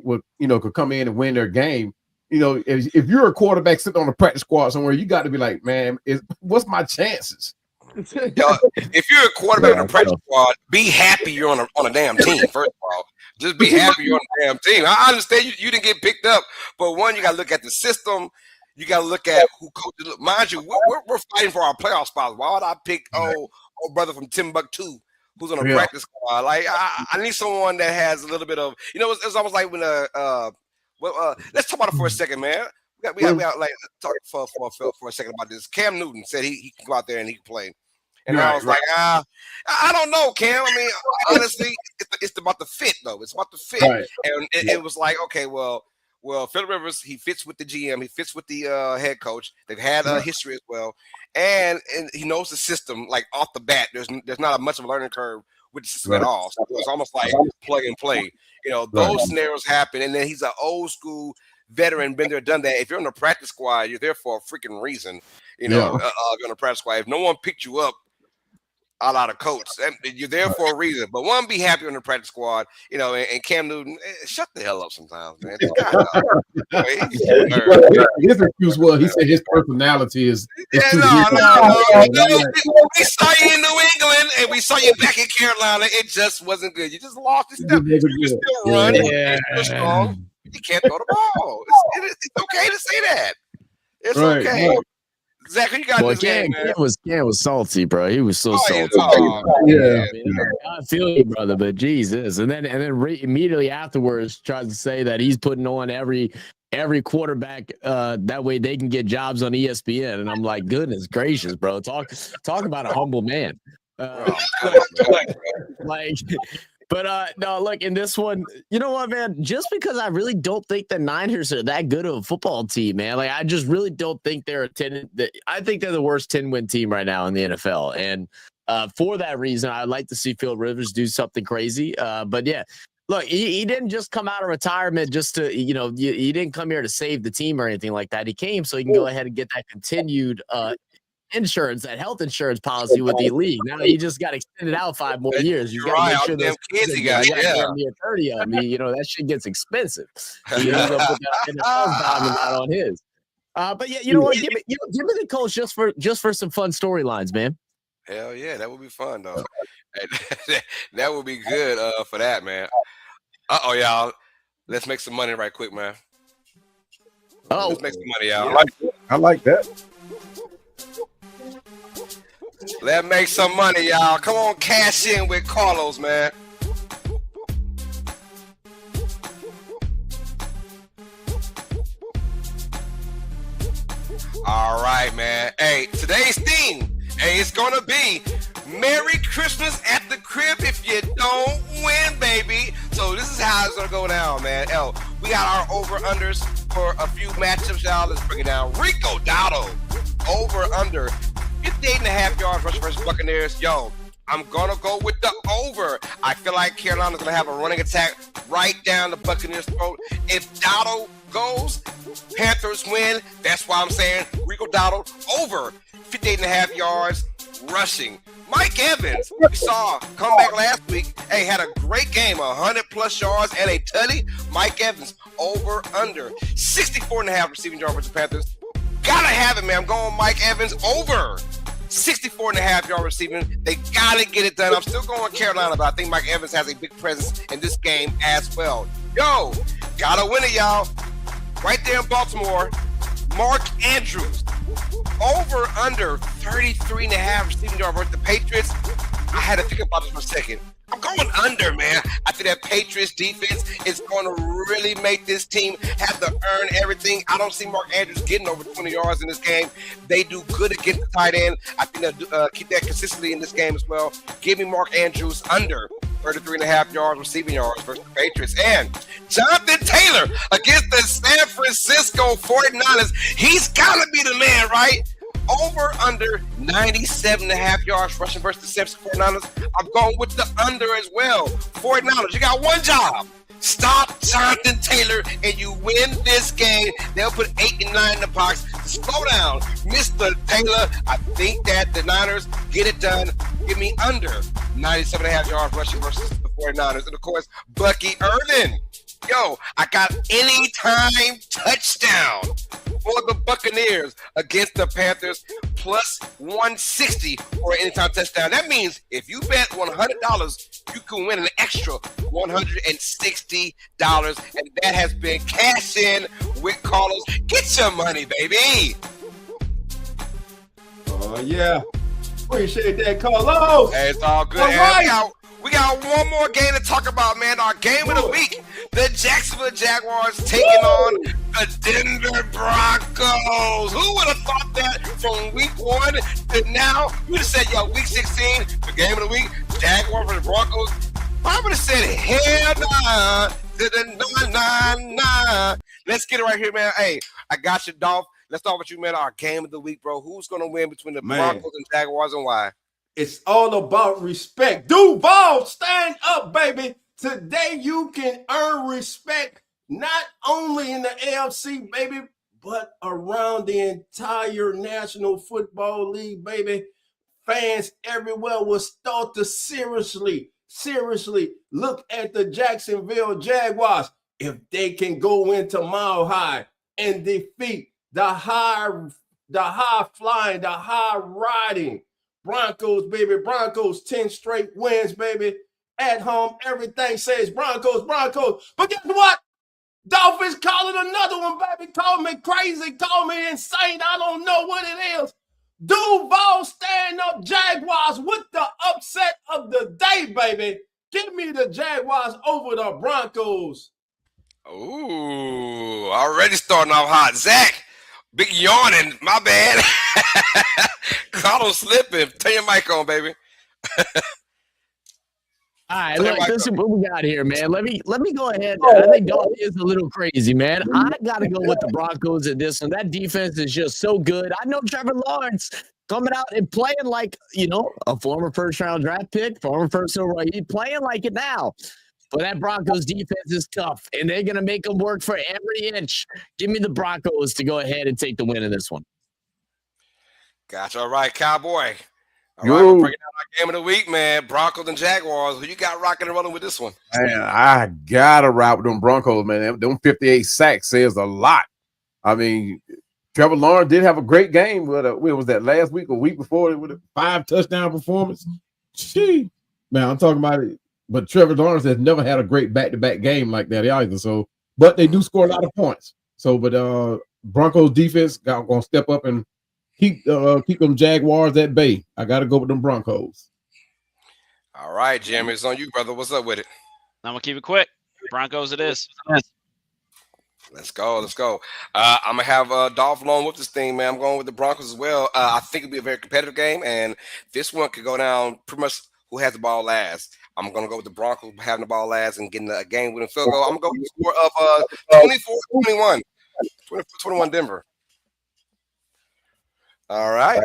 could come in and win their game. If you're a quarterback sitting on a practice squad somewhere, you got to be like, man, what's my chances? If you're a quarterback on a practice squad, be happy you're on a damn team. First of all, just be happy you're on a damn team. I understand you didn't get picked up, but one, you got to look at the system. You got to look at who coaches. Mind you, we're fighting for our playoff spots. Why would I pick old brother from Timbuktu who's on a practice squad? Like I need someone that has a little bit of it's almost like when let's talk about it for a second, man. We got like talk for a second about this. Cam Newton said he can go out there and he can play. And I was like, I don't know, Cam. I mean, honestly, it's about the fit, though. It's about the fit. Right. And it was like, okay, well, Phillip Rivers, he fits with the GM. He fits with the head coach. They've had a history as well. And he knows the system, like, off the bat. There's not much of a learning curve with the system at all. So it's almost like plug and play. Those scenarios happen. And then he's an old school veteran, been there, done that. If you're on the practice squad, you're there for a freaking reason. You're on the practice squad. If no one picked you up, a lot of coach. You're there for a reason. But one, be happy on the practice squad, and Cam Newton, shut the hell up sometimes, man. His excuse was he said his personality is no. We saw you in New England and we saw you back in Carolina. It just wasn't good. You just lost your step. You can still run. You're strong. You can't throw the ball. It's okay to say that. It's Right, okay. right. Zach, who you got in Boy, this game, Cam man? was salty, bro. He was so Oh, salty. Yeah. I mean, I feel you, brother, but Jesus. And then immediately afterwards tries to say that he's putting on every quarterback that way they can get jobs on ESPN. And I'm like, goodness gracious, bro. Talk about a humble man. No, look, in this one, you know what, man? Just because I really don't think the Niners are that good of a football team, man. Like, I just really don't think they're I think they're the worst 10-win team right now in the NFL. And for that reason, I'd like to see Phil Rivers do something crazy. But yeah, look, he didn't just come out of retirement just to, he didn't come here to save the team or anything like that. He came so he can go ahead and get that continued insurance, that health insurance policy with the league. Now you just got extended out 5 more years. You got to make sure those kids he got, near 30 of me. That shit gets expensive. He's gonna put that NFL's diamond out on his. But yeah, you know what? Give me the Colts just for some fun storylines, man. Hell yeah, that would be fun though. That would be good for that, man. Y'all. Let's make some money right quick, man. Let's make some money, y'all. I like that. Let's make some money, y'all. Come on, cash in with Carlos, man. All right, man. Hey, today's theme, it's gonna be Merry Christmas at the crib if you don't win, baby. So this is how it's gonna go down, man. We got our over-unders for a few matchups, y'all. Let's bring it down. Rico Dotto, over-under 58.5 yards rushing versus Buccaneers. Yo, I'm going to go with the over. I feel like Carolina's going to have a running attack right down the Buccaneers' throat. If Dotto goes, Panthers win. That's why I'm saying Rico Dotto over 58.5 yards rushing. Mike Evans, we saw come back last week. Hey, had a great game, 100+ yards and a tutty. Mike Evans, over under 64.5 receiving yards versus Panthers. Gotta have it, man. I'm going Mike Evans over 64.5 yard receiving. They gotta get it done. I'm still going Carolina, but I think Mike Evans has a big presence in this game as well. Yo, gotta win it, y'all. Right there in Baltimore, Mark Andrews, over under 33.5 receiving yard versus the Patriots. I had to think about this for a second. I'm going under, man. I think that Patriots defense is going to really make this team have to earn everything. I don't see Mark Andrews getting over 20 yards in this game. They do good against the tight end. I think they'll keep that consistently in this game as well. Give me Mark Andrews under 33.5 yards receiving yards versus the Patriots. And Jonathan Taylor against the San Francisco 49ers. He's got to be the man, right? Over under 97.5 yards rushing versus the San Francisco 49ers. I'm going with the under as well. 49ers, you got one job. Stop Jonathan Taylor and you win this game. They'll put 8 and 9 in the box. Slow down, Mr. Taylor. I think that the Niners get it done. Give me under 97.5 yards rushing versus the 49ers. And of course, Bucky Irvin. Yo, I got anytime touchdown for the Buccaneers against the Panthers, plus 160 for an anytime touchdown. That means if you bet $100, you can win an extra $160. And that has been cash in with Carlos. Get your money, baby. Oh, yeah. Appreciate that, Carlos. Hey, it's all good. All right. We got one more game to talk about, man. Our game of the week. The Jacksonville Jaguars taking on the Denver Broncos. Who would have thought that from week 1 to now? You would have said, yo, week 16, the game of the week, Jaguars versus Broncos. I would have said, hell nah, to the nah. Let's get it right here, man. Hey, I got you, Dolph. Let's talk about you, man. Our game of the week, bro. Who's going to win between the Broncos and Jaguars and why? It's all about respect. Duval, stand up, baby. Today you can earn respect not only in the AFC, baby, but around the entire National Football League, baby. Fans everywhere will start to seriously look at the Jacksonville Jaguars. If they can go into Mile High and defeat the high-flying, the high-riding Broncos, baby. Broncos, 10 straight wins, baby. At home, everything says Broncos. But guess what? Dolphins calling another one, baby. Call me crazy, call me insane. I don't know what it is. Duval stand up Jaguars with the upset of the day, baby. Give me the Jaguars over the Broncos. Ooh, already starting off hot. Zach, big yawning. My bad. Caught him slipping. Turn your mic on, baby. All right, look, this is what we got here, man. Let me go ahead. I think Dalton is a little crazy, man. I got to go with the Broncos at this one. That defense is just so good. I know Trevor Lawrence coming out and playing like, a former first-round draft pick, former first overall. He's playing like it now. But that Broncos defense is tough, and they're going to make them work for every inch. Give me the Broncos to go ahead and take the win in this one. Gotcha. All right, Cowboy. All right, we're breaking down our game of the week, man. Broncos and Jaguars. Who you got rocking and rolling with this one? Man, I gotta ride with them Broncos, man. Them 58 sacks says a lot. I mean, Trevor Lawrence did have a great game. When was that, last week or week before, with a 5 touchdown performance? Gee, man, I'm talking about it. But Trevor Lawrence has never had a great back-to-back game like that either. So, but they do score a lot of points. So, but Broncos defense gonna step up and keep them Jaguars at bay. I got to go with them Broncos. All right, Jimmy, it's on you, brother. What's up with it? I'm going to keep it quick. Broncos it is. Let's go. I'm going to have Dolph along with this thing, man. I'm going with the Broncos as well. I think it'll be a very competitive game, and this one could go down pretty much who has the ball last. I'm going to go with the Broncos having the ball last and getting a game-winning field goal. I'm going to go with the score of 24-21. 24-21 Denver. All right.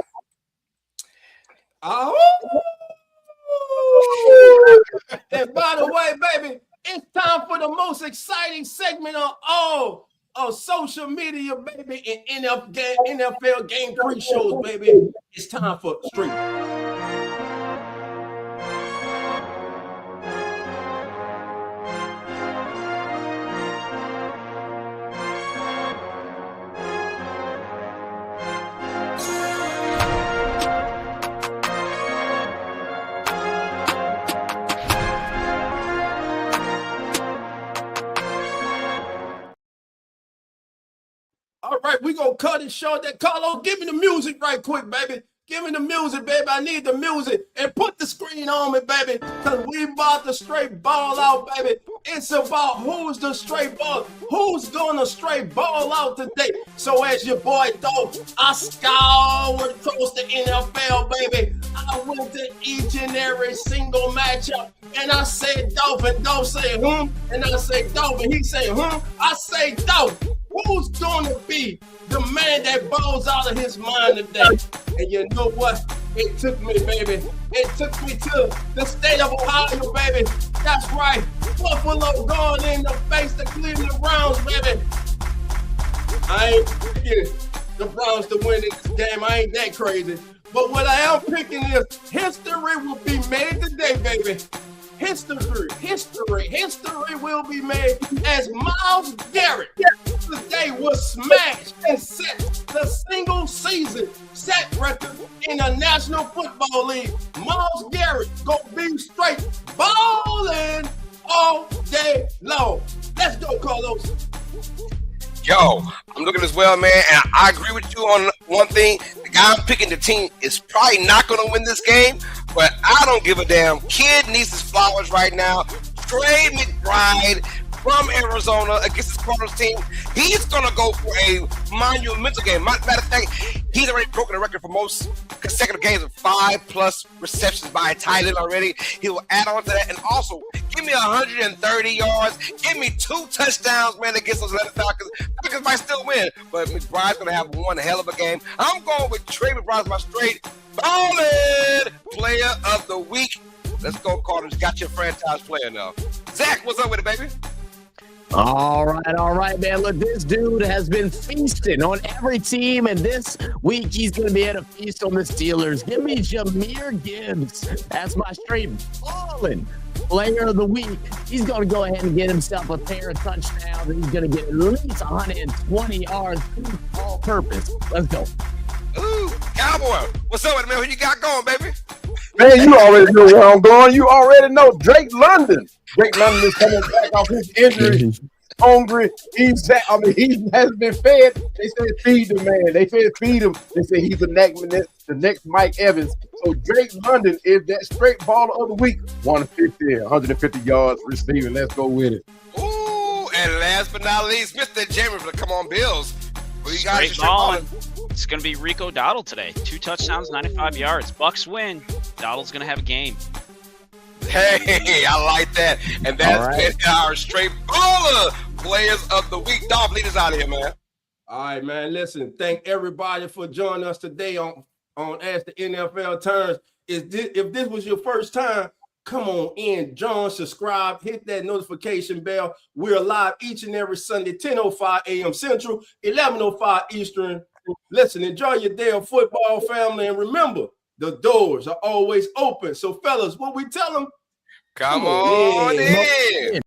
Oh. And by the way, baby, it's time for the most exciting segment on all of social media, baby, and NFL game pre-shows, baby. It's time for stream. All right, we gonna cut it short. That Carlos, give me the music right quick, baby. Give me the music, baby. I need the music. And put the screen on me, baby. Because we about to straight ball out, baby. It's about who's the straight ball. Who's gonna straight ball out today. So as your boy thought, I scoured across the NFL, baby. I went to each and every single matchup. And I said, Dolphin, don't say, And I say, Dolphin, he say, I say, Dolphin. Who's going to be the man that balls out of his mind today? And you know what? It took me, baby. It took me to the state of Ohio, baby. That's right. Buffalo going in to face the Cleveland Browns, baby. I ain't picking the Browns to win this game. I ain't that crazy. But what I am picking is history will be made today, baby. History will be made as Myles Garrett today was smashed and set the single season set record in the National Football League. Myles Garrett gonna be straight balling all day long. Let's go, Carlos. Yo, I'm looking as well, man, and I agree with you on one thing. The guy I'm picking, the team, is probably not going to win this game, but I don't give a damn. Kid needs his flowers right now. Trey McBride from Arizona against his Cardinals team. He's going to go for a monumental game. Matter of fact, he's already broken the record for most consecutive games of 5+ receptions by a tight end already. He will add on to that. And also, give me 130 yards. Give me 2 touchdowns, man, against those Atlanta Falcons. Falcons might still win, but McBride's going to have one hell of a game. I'm going with Trey McBride, my straight ballin' player of the week. Let's go, Cardinals. Got your franchise player now. Zach, what's up with it, baby? All right, man. Look, this dude has been feasting on every team, and this week he's going to be at a feast on the Steelers. Give me Jahmyr Gibbs. That's my straight ballin' player of the week. He's going to go ahead and get himself a pair of touchdowns, and he's going to get at least 120 yards all purpose. Let's go. Ooh, Cowboy, what's up with it, man? Who you got going, baby? Man, you already know where I'm going. You already know Drake London. Drake London is coming back off his injury. hungry. He hasn't been fed. They said feed the man. They said feed him. They said he's the next Mike Evans. So Drake London is that straight baller of the week. 150 yards receiving. Let's go with it. Ooh, and last but not least, Mr. Jamie, come on, Bills. Who you got? Straight balling. It's going to be Rico Dowdle today. 2 touchdowns, 95 yards. Bucks win. Dowdle's going to have a game. Hey, I like that. And that's been our straight baller players of the week. Dolph, lead us out of here, man. All right, man. Listen, thank everybody for joining us today on As the NFL Turns. If this was your first time, come on in, join, subscribe, hit that notification bell. We're live each and every Sunday, 10:05 a.m. Central, 11:05 Eastern. Listen, enjoy your day of football, family, and remember, the doors are always open. So, fellas, what we tell them? Come on in.